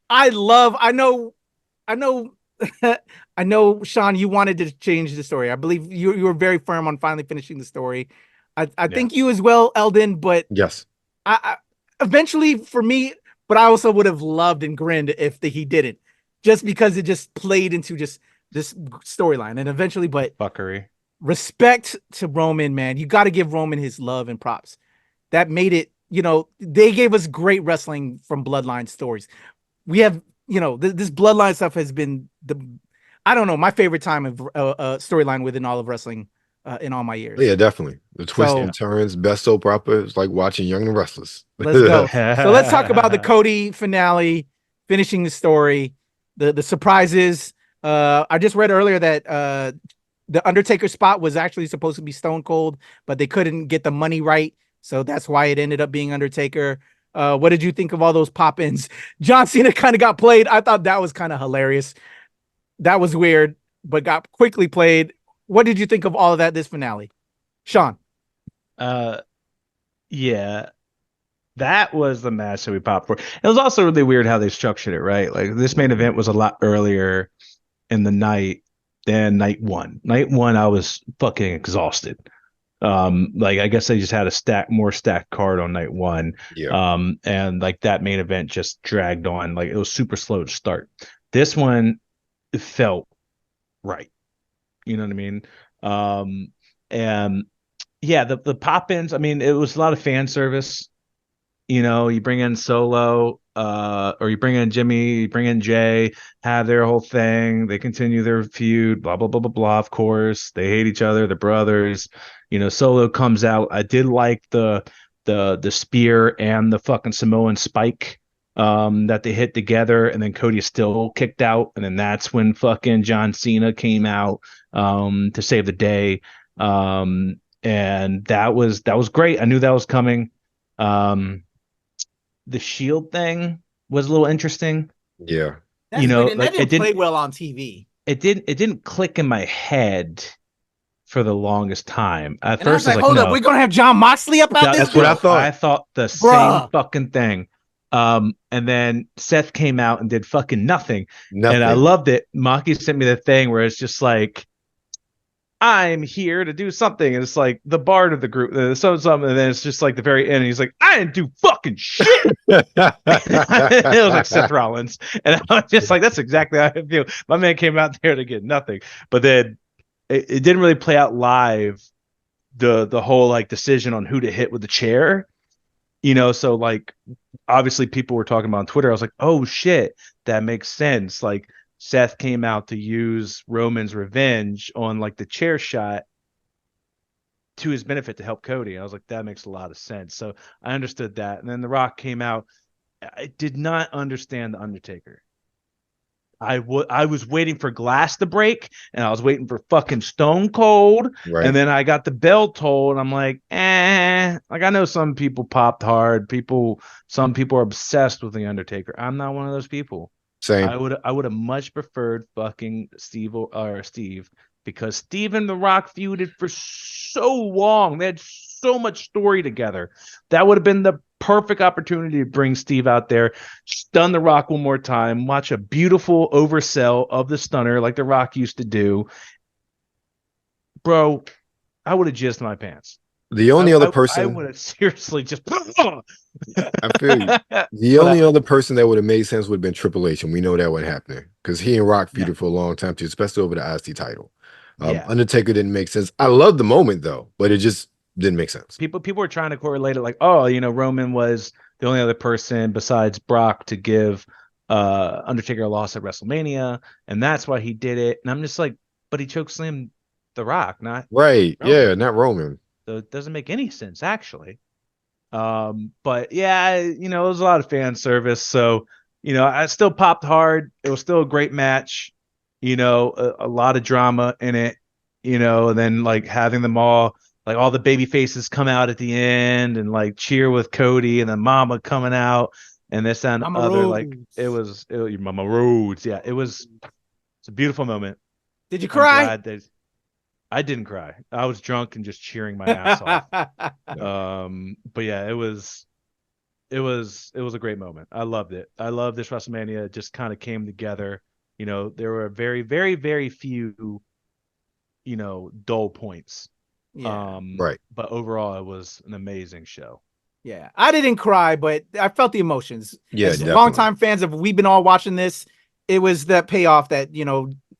I know, I know, Sean, you wanted to change the story. I believe you were very firm on finally finishing the story. I think you as well, Eldon, but yes, I eventually for me, but I also would have loved and grinned if he didn't, just because it just played into just this storyline and eventually, but fuckery. Respect to Roman, man. You got to give Roman his love and props. That made it, they gave us great wrestling from Bloodline stories. We have, this Bloodline stuff has been my favorite time of storyline within all of wrestling in all my years. Yeah, definitely. The twists and turns, best soap opera is like watching Young and the Restless. Let's go. So let's talk about the Cody finale, finishing the story, the surprises. I just read earlier that the Undertaker spot was actually supposed to be Stone Cold, but they couldn't get the money right. So that's why it ended up being Undertaker. What did you think of all those pop-ins? John Cena kind of got played. I thought that was kind of hilarious. That was weird, but got quickly played. What did you think of all of that, this finale? Sean? Yeah, that was the match that we popped for. It was also really weird how they structured it, right? Like, this main event was a lot earlier in the night than night one. Night one, I was fucking exhausted. Like, I guess they just had a more stacked card on night one. Yeah. And like that main event just dragged on. Like, it was super slow to start. This one, it felt right. You know what I mean? And yeah, the pop-ins, I mean, it was a lot of fan service. You bring in Solo, or you bring in Jimmy, you bring in Jay, have their whole thing. They continue their feud, blah, blah, blah, blah, blah. Of course, they hate each other. They're brothers. Solo comes out. I did like the spear and the fucking Samoan spike that they hit together, and then Cody is still kicked out, and then that's when fucking John Cena came out to save the day. And that was great. I knew that was coming. The Shield thing was a little interesting. Yeah. That didn't play well on TV. It didn't click in my head for the longest time. At And first, I was like, hold up, we're gonna have John Moxley up out this. That's what I thought. I thought the same fucking thing. And then Seth came out and did fucking nothing. And I loved it. Maki sent me the thing where it's just like, I'm here to do something. And it's like the bard of the group, something. And then it's just like the very end. And he's like, I didn't do fucking shit. It was like Seth Rollins. And I was just like, that's exactly how I feel. My man came out there to get nothing. But then it didn't really play out live, the whole like decision on who to hit with the chair. So like obviously people were talking about on Twitter. I was like, oh shit, that makes sense. Like Seth came out to use Roman's revenge on like the chair shot to his benefit to help Cody. I was like, that makes a lot of sense. So I understood that. And then The Rock came out. I did not understand The Undertaker. I was waiting for glass to break, and I was waiting for fucking Stone Cold, and then I got the bell tolled, and I'm like, like I know some people popped hard. Some people are obsessed with the Undertaker. I'm not one of those people. Same. I would have much preferred fucking Steve, because Steve and The Rock feuded for so long. They had so much story together. That would have been the perfect opportunity to bring Steve out there, stun The Rock one more time, watch a beautiful oversell of the stunner like The Rock used to do. Bro, I would have jizzed my pants. The only other person I would have seriously just I feel you. The only other person that would have made sense would have been Triple H, and we know that would happen because he and Rock feuded for a long time too, especially over the IC title. Undertaker didn't make sense. I love the moment though, but it just didn't make sense. People were trying to correlate it like, Roman was the only other person besides Brock to give Undertaker a loss at WrestleMania, and that's why he did it. And I'm just like, but he chokeslammed The Rock, not Roman. Yeah, not Roman. So it doesn't make any sense actually. But yeah, it was a lot of fan service. So, I still popped hard. It was still a great match, a lot of drama in it, and then like having them all the baby faces come out at the end and like cheer with Cody and then Mama coming out and this and Mama other, Rhodes. like it was Mama Rhodes. Yeah, it's a beautiful moment. Did you cry? I didn't cry. I was drunk and just cheering my ass off. But yeah, it was a great moment. I loved it. I love this WrestleMania. It just kind of came together. There were very, very, very few, dull points. Yeah. But overall, it was an amazing show. Yeah, I didn't cry, but I felt the emotions. Yeah, as definitely. Longtime fans of we've been all watching this. It was that payoff that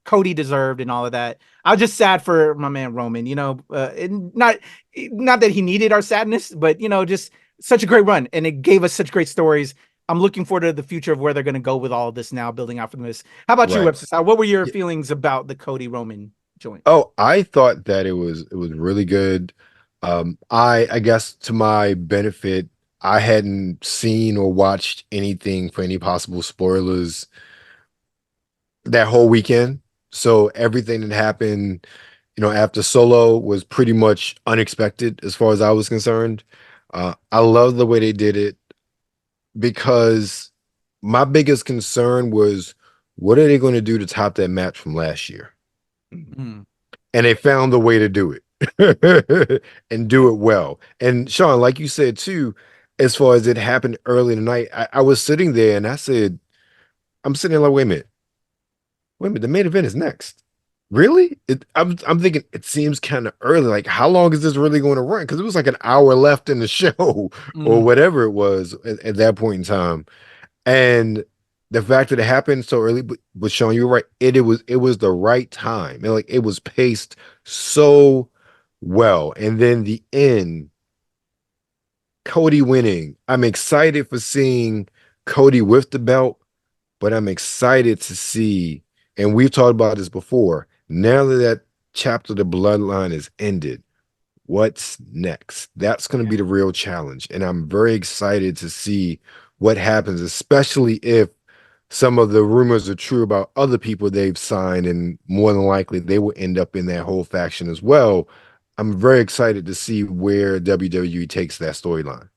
Cody deserved and all of that. I was just sad for my man Roman. And not that he needed our sadness, but just such a great run, and it gave us such great stories. I'm looking forward to the future of where they're going to go with all of this now, building out from this. How about you, Webster? What were your feelings about the Cody Roman joint? Oh, I thought that it was really good. I guess to my benefit, I hadn't seen or watched anything for any possible spoilers that whole weekend. So everything that happened, after Solo was pretty much unexpected as far as I was concerned. I love the way they did it because my biggest concern was, what are they going to do to top that match from last year? Mm-hmm. And they found the way to do it and do it well. And Sean, like you said too, as far as it happened early in the night, I was sitting there and I'm sitting there like, wait a minute, the main event is next. Really? I'm thinking it seems kind of early. Like, how long is this really going to run? Because it was like an hour left in the show or whatever it was at that point in time. And the fact that it happened so early, but Sean, you were right. It was the right time. It was paced so well. And then the end, Cody winning. I'm excited for seeing Cody with the belt, but I'm excited to see, and we've talked about this before, now that chapter of the bloodline is ended, what's next? That's going to be the real challenge. And I'm very excited to see what happens, especially if some of the rumors are true about other people they've signed, and more than likely they will end up in that whole faction as well. I'm very excited to see where WWE takes that storyline.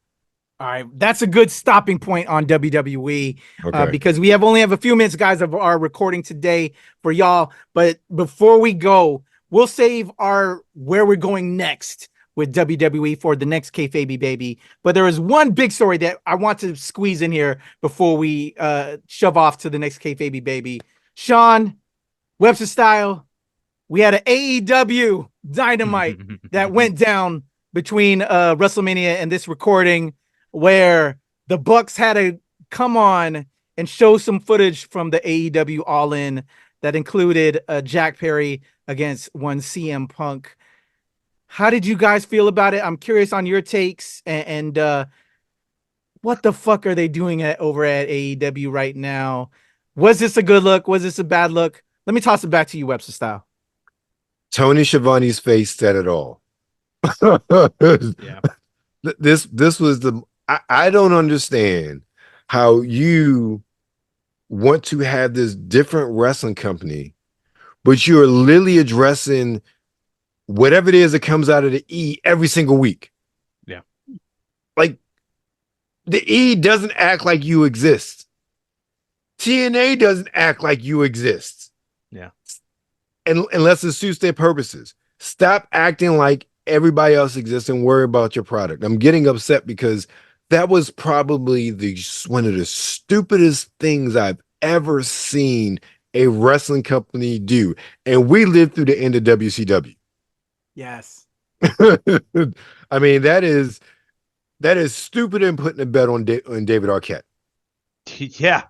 All right, that's a good stopping point on WWE because we only have a few minutes, guys, of our recording today for y'all. But before we go, we'll save our where we're going next with WWE for the next KayFabeyBaby. But there is one big story that I want to squeeze in here before we shove off to the next KayFabeyBaby. Sean, Webster style, we had an AEW Dynamite that went down between WrestleMania and this recording, where the Bucks had to come on and show some footage from the AEW All In that included Jack Perry against one CM Punk. How did you guys feel about it? I'm curious on your takes, and what the fuck are they doing over at AEW right now? Was this a good look? Was this a bad look? Let me toss it back to you, Webster style. Tony Schiavone's face said it all. Yeah. This was the I don't understand how you want to have this different wrestling company, but you're literally addressing whatever it is that comes out of the E every single week. Yeah. Like, the E doesn't act like you exist. TNA doesn't act like you exist. Yeah. And unless it suits their purposes. Stop acting like everybody else exists and worry about your product. I'm getting upset because that was probably one of the stupidest things I've ever seen a wrestling company do. And we lived through the end of WCW. Yes. I mean, that is stupid and putting a bet on David Arquette. Yeah.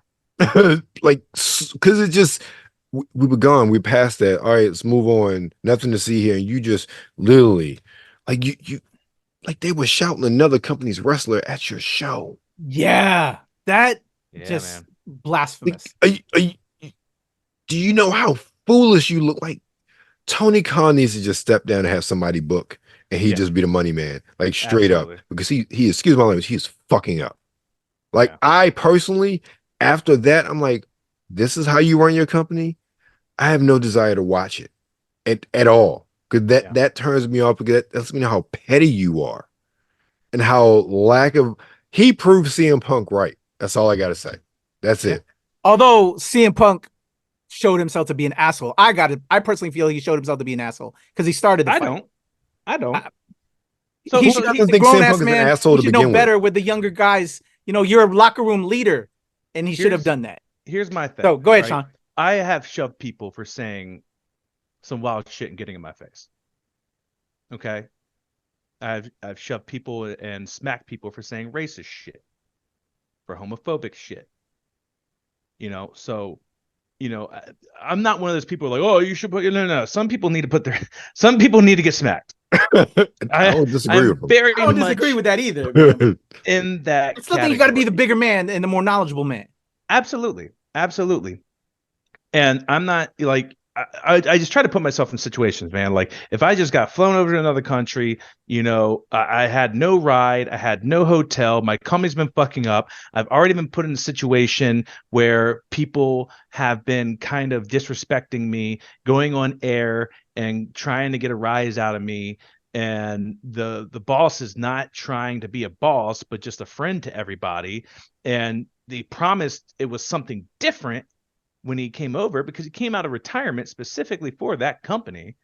Like, because it just, we were gone. We passed that. All right, let's move on. Nothing to see here. And you just literally, like, you like they were shouting another company's wrestler at your show. Yeah. That just man. Blasphemous. Do you know how foolish you look? Like, Tony Khan needs to just step down and have somebody book, and he just be the money man, like straight Absolutely. up, because he excuse my language, he's fucking up. Like, Yeah. I personally, after that, I'm like, this is how you run your company? I have no desire to watch it at all, because that turns me off, because that lets me know how petty you are and how he proved CM Punk right. That's all I gotta say. That's it. Although CM Punk showed himself to be an asshole. I personally feel he showed himself to be an asshole because he started the fight. I don't. So He he's doesn't a think grown CM ass Punk is an man. asshole He to should know begin with. better with the younger guys. You know, you're a locker room leader, and he should have done that. Here's my thing. So go ahead, right? Sean. I have shoved people for saying some wild shit and getting in my face. Okay. I've shoved people and smacked people for saying racist shit, for homophobic shit. You know, so, you know, I'm not one of those people like, oh, you should put, no. Some people need to get smacked. I don't disagree with him. I don't disagree with that either. Man. In that, I still think you got to be the bigger man and the more knowledgeable man. Absolutely. And I'm not like, I just try to put myself in situations, man. Like, if I just got flown over to another country, you know, I had no ride, I had no hotel, my company's been fucking up. I've already been put in a situation where people have been kind of disrespecting me, going on air and trying to get a rise out of me. And the boss is not trying to be a boss, but just a friend to everybody. And they promised it was something different when he came over, because he came out of retirement specifically for that company,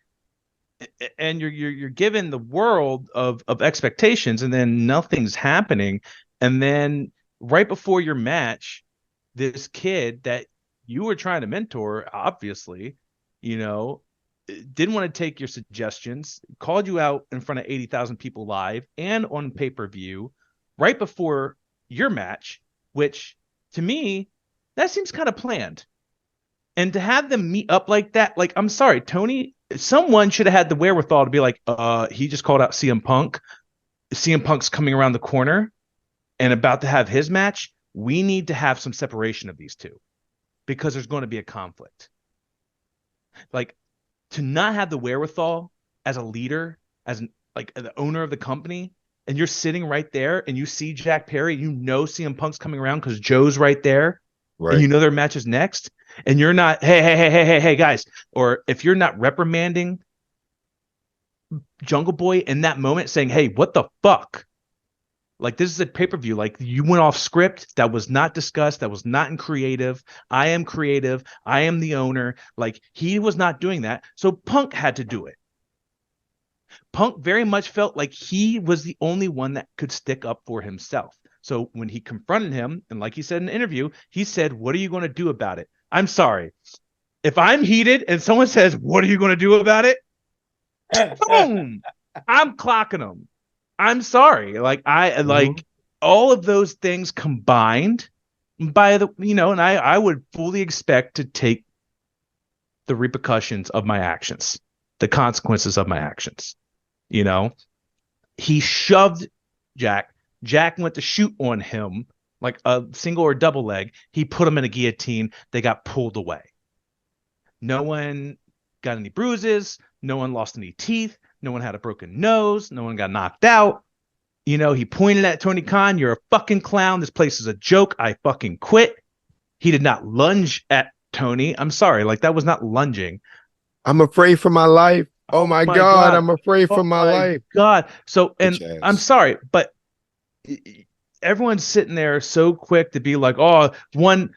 and you're given the world of expectations, and then nothing's happening. And then right before your match, this kid that you were trying to mentor, obviously, you know, didn't want to take your suggestions, called you out in front of 80,000 people live and on pay-per-view right before your match, which to me, that seems kind of planned. And to have them meet up like that, like, I'm sorry, Tony, someone should have had the wherewithal to be like, he just called out CM Punk. CM Punk's coming around the corner and about to have his match. We need to have some separation of these two, because there's going to be a conflict. Like, to not have the wherewithal as a leader, as the owner of the company, and you're sitting right there and you see Jack Perry, you know CM Punk's coming around because Joe's right there, right, and you know their match is next. And you're not, hey, guys. Or if you're not reprimanding Jungle Boy in that moment, saying, hey, what the fuck? Like, this is a pay-per-view. Like, you went off script. That was not discussed. That was not in creative. I am creative. I am the owner. Like, he was not doing that. So Punk had to do it. Punk very much felt like he was the only one that could stick up for himself. So when he confronted him, and like he said in an interview, he said, "What are you going to do about it?" I'm sorry. If I'm heated and someone says, "What are you going to do about it?" Boom! I'm clocking them. I'm sorry. Like, like all of those things combined by the, and I would fully expect to take the repercussions of my actions, the consequences of my actions. He shoved Jack. Jack went to shoot on him like a single or double leg. He put him in a guillotine. They got pulled away. No one got any bruises. No one lost any teeth. No one had a broken nose. No one got knocked out. He pointed at Tony Khan. "You're a fucking clown. This place is a joke. I fucking quit." He did not lunge at Tony. I'm sorry. Like, that was not lunging. "I'm afraid for my life. Oh my God. I'm afraid for my life." God. So, and I'm sorry, but everyone's sitting there so quick to be like, at one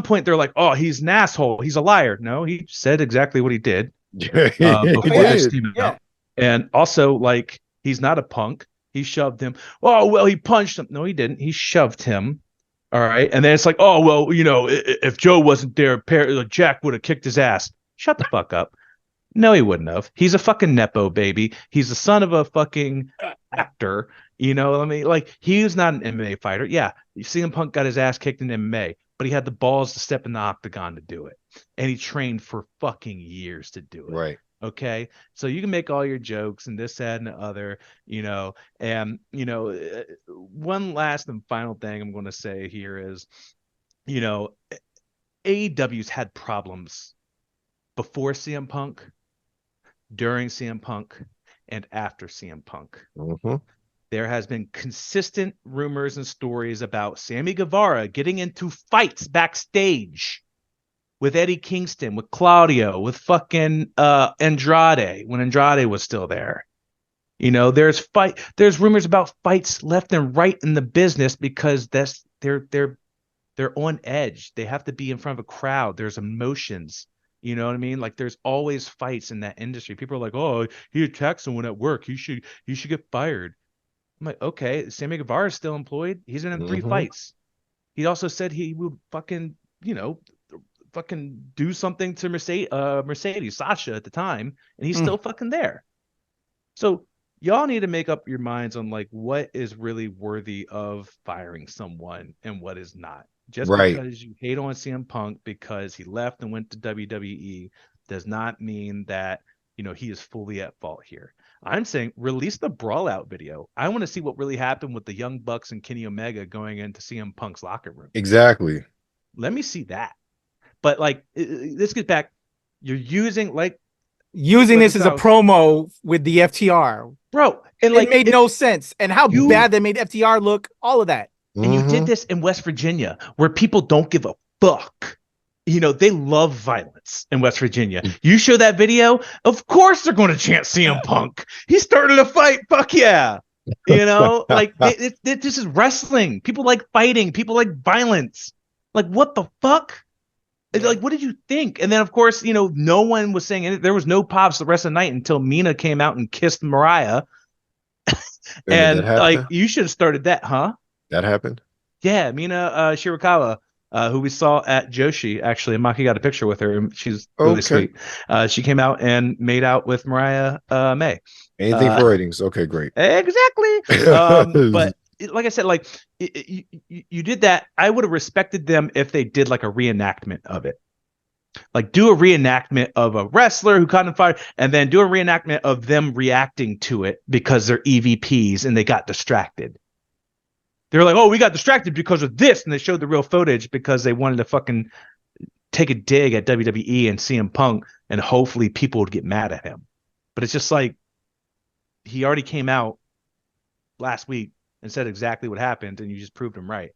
point they're like, "Oh, he's an asshole. He's a liar." No, he said exactly what he did. Before this came out. And also, like, he's not a punk. He shoved him. "Oh, well, he punched him." No, he didn't. He shoved him. All right. And then it's like, "Oh, well, if Joe wasn't there, Jack would have kicked his ass." Shut the fuck up. No, he wouldn't have. He's a fucking Nepo baby. He's the son of a fucking actor. Like, he was not an MMA fighter. Yeah, CM Punk got his ass kicked in MMA, but he had the balls to step in the octagon to do it. And he trained for fucking years to do it. Right. Okay. So you can make all your jokes and this, that, and the other, and, one last and final thing I'm going to say here is, AEW's had problems before CM Punk, during CM Punk, and after CM Punk. There has been consistent rumors and stories about Sammy Guevara getting into fights backstage with Eddie Kingston, with Claudio, with fucking Andrade, when Andrade was still there. There's rumors about fights left and right in the business because they're on edge. They have to be in front of a crowd. There's emotions. You know what I mean? Like, there's always fights in that industry. People are like, "Oh, he attacked someone at work. He should get fired." I'm like, okay, Sammy Guevara is still employed. He's been in 3 fights. He also said he would fucking do something to Mercedes, Sasha at the time, and he's still fucking there. So y'all need to make up your minds on, like, what is really worthy of firing someone and what is not. Just because you hate on CM Punk because he left and went to WWE does not mean that, he is fully at fault here. I'm saying release the Brawl Out video. I want to see what really happened with the Young Bucks and Kenny Omega going into CM Punk's locker room. Exactly. Let me see that. But, like, let's get back. You're using this as a promo with the FTR. Bro. And it made no sense. And how bad they made FTR look, all of that. And you did this in West Virginia where people don't give a fuck. They love violence in West Virginia. You show that video, of course they're going to chant CM Punk. He started a fight. Fuck yeah. Like, this is wrestling. People like fighting. People like violence. Like, what the fuck? Like, what did you think? And then, of course, no one was saying anything. There was no pops the rest of the night until Mina came out and kissed Mariah. And, like, you should have started that, huh? That happened? Yeah, Mina Shirakawa, who we saw at Joshi, actually. Maki got a picture with her. She's really sweet. She came out and made out with Mariah May. Anything for ratings. Okay, great. Exactly. But like I said, like, you did that. I would have respected them if they did, like, a reenactment of it. Like, do a reenactment of a wrestler who caught on fire, and then do a reenactment of them reacting to it because they're EVPs and they got distracted. They're like, "Oh, we got distracted because of this," and they showed the real footage because they wanted to fucking take a dig at WWE and CM Punk, and hopefully people would get mad at him. But it's just like, he already came out last week and said exactly what happened, and you just proved him right.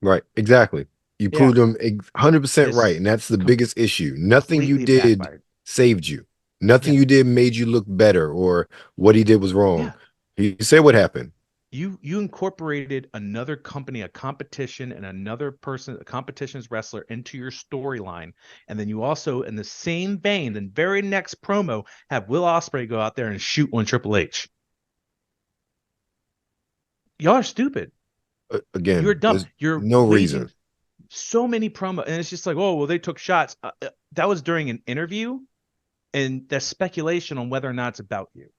Right, exactly. You proved him 100% right, and that's the biggest issue. Nothing you did saved you. Nothing you did made you look better, or what he did was wrong. He said what happened. You incorporated another company, a competition, and another person, a competition's wrestler into your storyline, and then you also, in the same vein, the very next promo, have Will Ospreay go out there and shoot on Triple H. Y'all are stupid. Again, You're dumb. there's You're no waging reason. so many promo, and it's just like, oh well, they took shots. That was during an interview, and there's speculation on whether or not it's about you.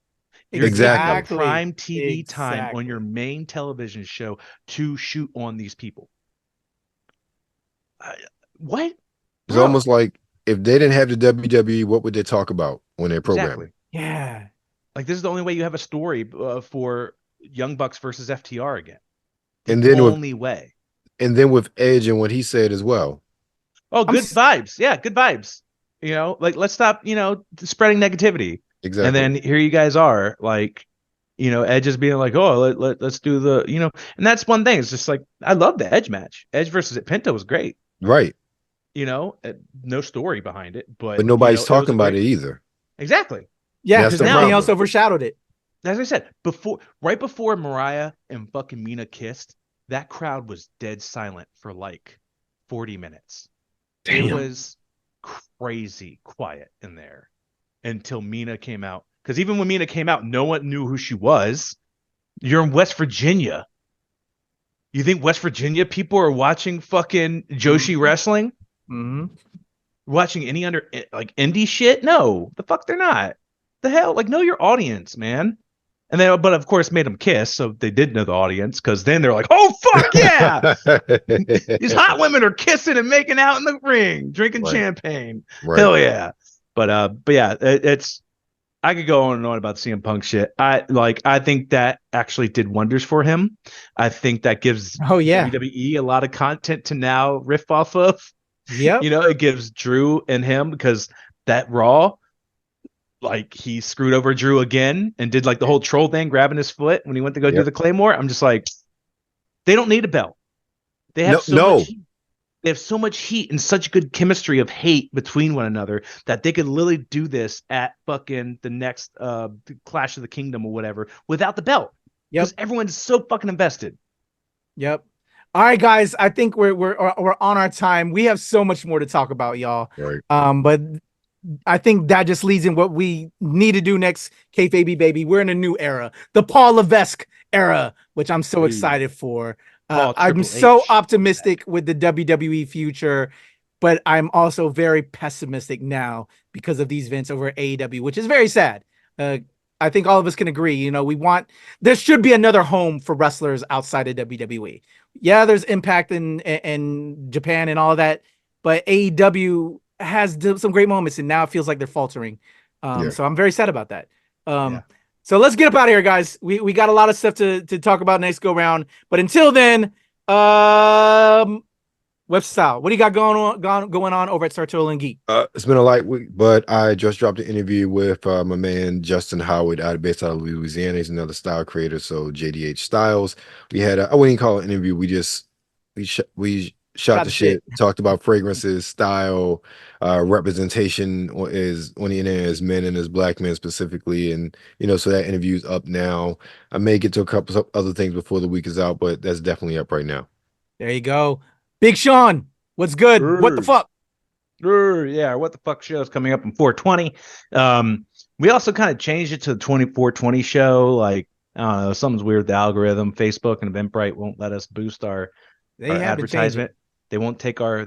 You're Exactly. taking prime TV time on your main television show to shoot on these people. What? It's almost like if they didn't have the WWE, what would they talk about when they're programming? Exactly. Yeah. Like this is the only way you have a story for Young Bucks versus FTR again. And then only way. And then with Edge and what he said as well. Oh, good vibes. Yeah, good vibes. You know, like let's stop, spreading negativity. Exactly. And then here you guys are, like, Edge is being like, oh, let's do the, and that's one thing. It's just like, I love the Edge match. Edge versus Penta was great. Right. No story behind it, but nobody's talking about it either. Exactly. Yeah, because everything else overshadowed it. As I said, right before Mariah and fucking Mina kissed, that crowd was dead silent for like 40 minutes. Damn. It was crazy quiet in there until Mina came out. Because even when Mina came out, no one knew who she was. You're in West Virginia. You think West Virginia people are watching fucking Joshi wrestling? Mm-hmm. Watching any indie shit? No, the fuck they're not. The hell, know your audience, man. And then, but of course, made them kiss, so they did know the audience. Because then they're like, "Oh fuck yeah, these hot women are kissing and making out in the ring, drinking champagne. Right. Hell yeah!" But yeah, it's. I could go on and on about CM Punk shit. I think that actually did wonders for him. I think that gives WWE a lot of content to now riff off of. Yeah, it gives Drew and him, because that Raw, he screwed over Drew again and did the whole troll thing, grabbing his foot when he went to go do the Claymore. I'm just like, they don't need a belt. They have They have so much heat and such good chemistry of hate between one another that they could literally do this at fucking the next Clash of the Kingdom or whatever without the belt. Because everyone's so fucking invested. Yep. All right, guys. I think we're on our time. We have so much more to talk about, y'all. Right. But I think that just leads in what we need to do next. KayFabeyBaby. We're in a new era, the Paul Levesque era, which I'm so excited for. I'm so optimistic with the WWE future, but I'm also very pessimistic now because of these events over AEW, which is very sad. I think all of us can agree. There should be another home for wrestlers outside of WWE. Yeah, there's Impact in Japan and all of that, but AEW has some great moments, and now it feels like they're faltering. So I'm very sad about that. So let's get up out of here, guys. We got a lot of stuff to talk about next go round. But until then, Web Style, what do you got going on over at Sartorial and Geek? It's been a light week, but I just dropped an interview with my man Justin Howard, based out of Louisiana. He's another style creator, so JDH Styles. We had I wouldn't call it an interview. We shot the shit, talked about fragrances, style, representation is on the internet as men and as black men specifically. And, so that interview's up now. I may get to a couple of other things before the week is out, but that's definitely up right now. There you go. Big Sean, what's good? What the fuck? Yeah, What the Fuck show is coming up in 420. We also kind of changed it to the 2420 show. I don't know, something's weird with the algorithm. Facebook and Eventbrite won't let us boost our advertisement. They won't take our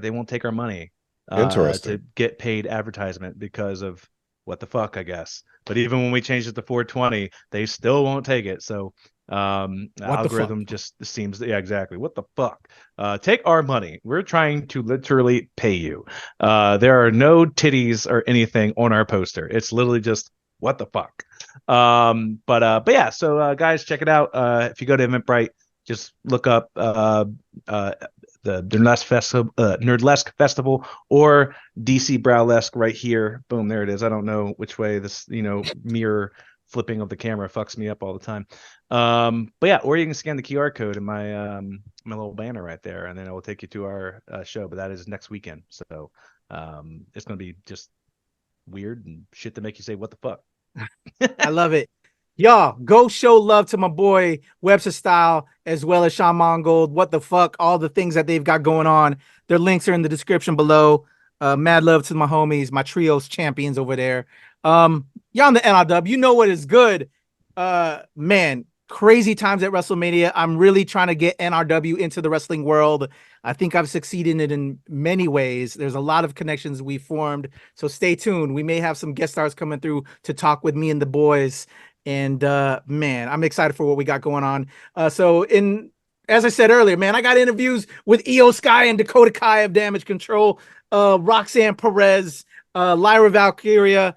money to get paid advertisement because of what the fuck, I guess. But even when we change it to 420, they still won't take it. So algorithm just seems exactly. What the fuck? Take our money. We're trying to literally pay you. There are no titties or anything on our poster. It's literally just what the fuck. But yeah, so guys, check it out. If you go to Eventbrite, just look up the Nerdlesque Festival or DC Browlesque right here. Boom, there it is. I don't know which way this, mirror flipping of the camera fucks me up all the time. But yeah, or you can scan the QR code in my my little banner right there, and then it will take you to our show. But that is next weekend, so it's gonna be just weird and shit to make you say what the fuck. I love it. Y'all, go show love to my boy Webster Style, as well as Sean Mongold. What the fuck? All the things that they've got going on. Their links are in the description below. Mad love to my homies, my trios champions over there. Y'all on the NRW, you know what is good. Man, crazy times at WrestleMania. I'm really trying to get NRW into the wrestling world. I think I've succeeded in it in many ways. There's a lot of connections we formed. So stay tuned. We may have some guest stars coming through to talk with me and the boys. And man, I'm excited for what we got going on. As I said earlier, man, I got interviews with Io Sky and Dakota Kai of Damage Control, Roxanne Perez, Lyra Valkyria.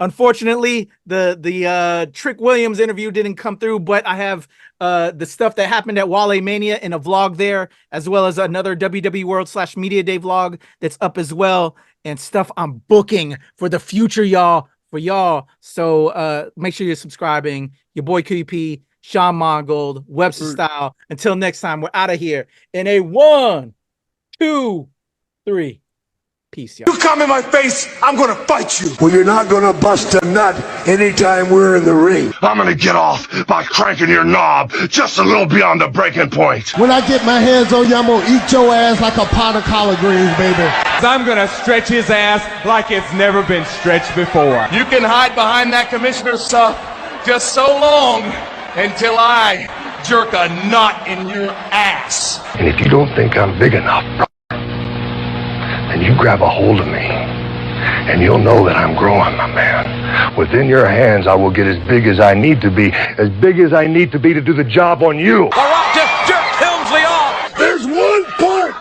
Unfortunately, the Trick Williams interview didn't come through, but I have the stuff that happened at Wale Mania in a vlog there, as well as another WWE World / Media Day vlog that's up as well, and stuff I'm booking for the future, y'all. For y'all. So make sure you're subscribing. Your boy QP, Sean Mongold, Webster Style. Until next time, we're out of here in a 1, 2, 3. Peace, y'all. You come in my face, I'm gonna fight you. Well, you're not gonna bust a nut anytime we're in the ring. I'm gonna get off by cranking your knob just a little beyond the breaking point. When I get my hands on you, I'm gonna eat your ass like a pot of collard greens, baby. I'm gonna stretch his ass like it's never been stretched before. You can hide behind that commissioner stuff just so long until I jerk a knot in your ass. And if you don't think I'm big enough, then you grab a hold of me, and you'll know that I'm growing, my man. Within your hands, I will get as big as I need to be to do the job on you. All right, just jerk Helmsley off. There's one part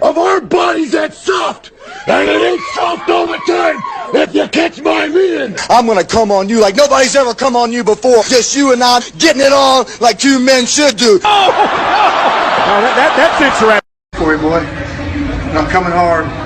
of our bodies that's soft, and it ain't soft all the time, if you catch my meaning. I'm gonna come on you like nobody's ever come on you before. Just you and I getting it on like two men should do. Oh, no, that fits right. Boy, I'm coming hard.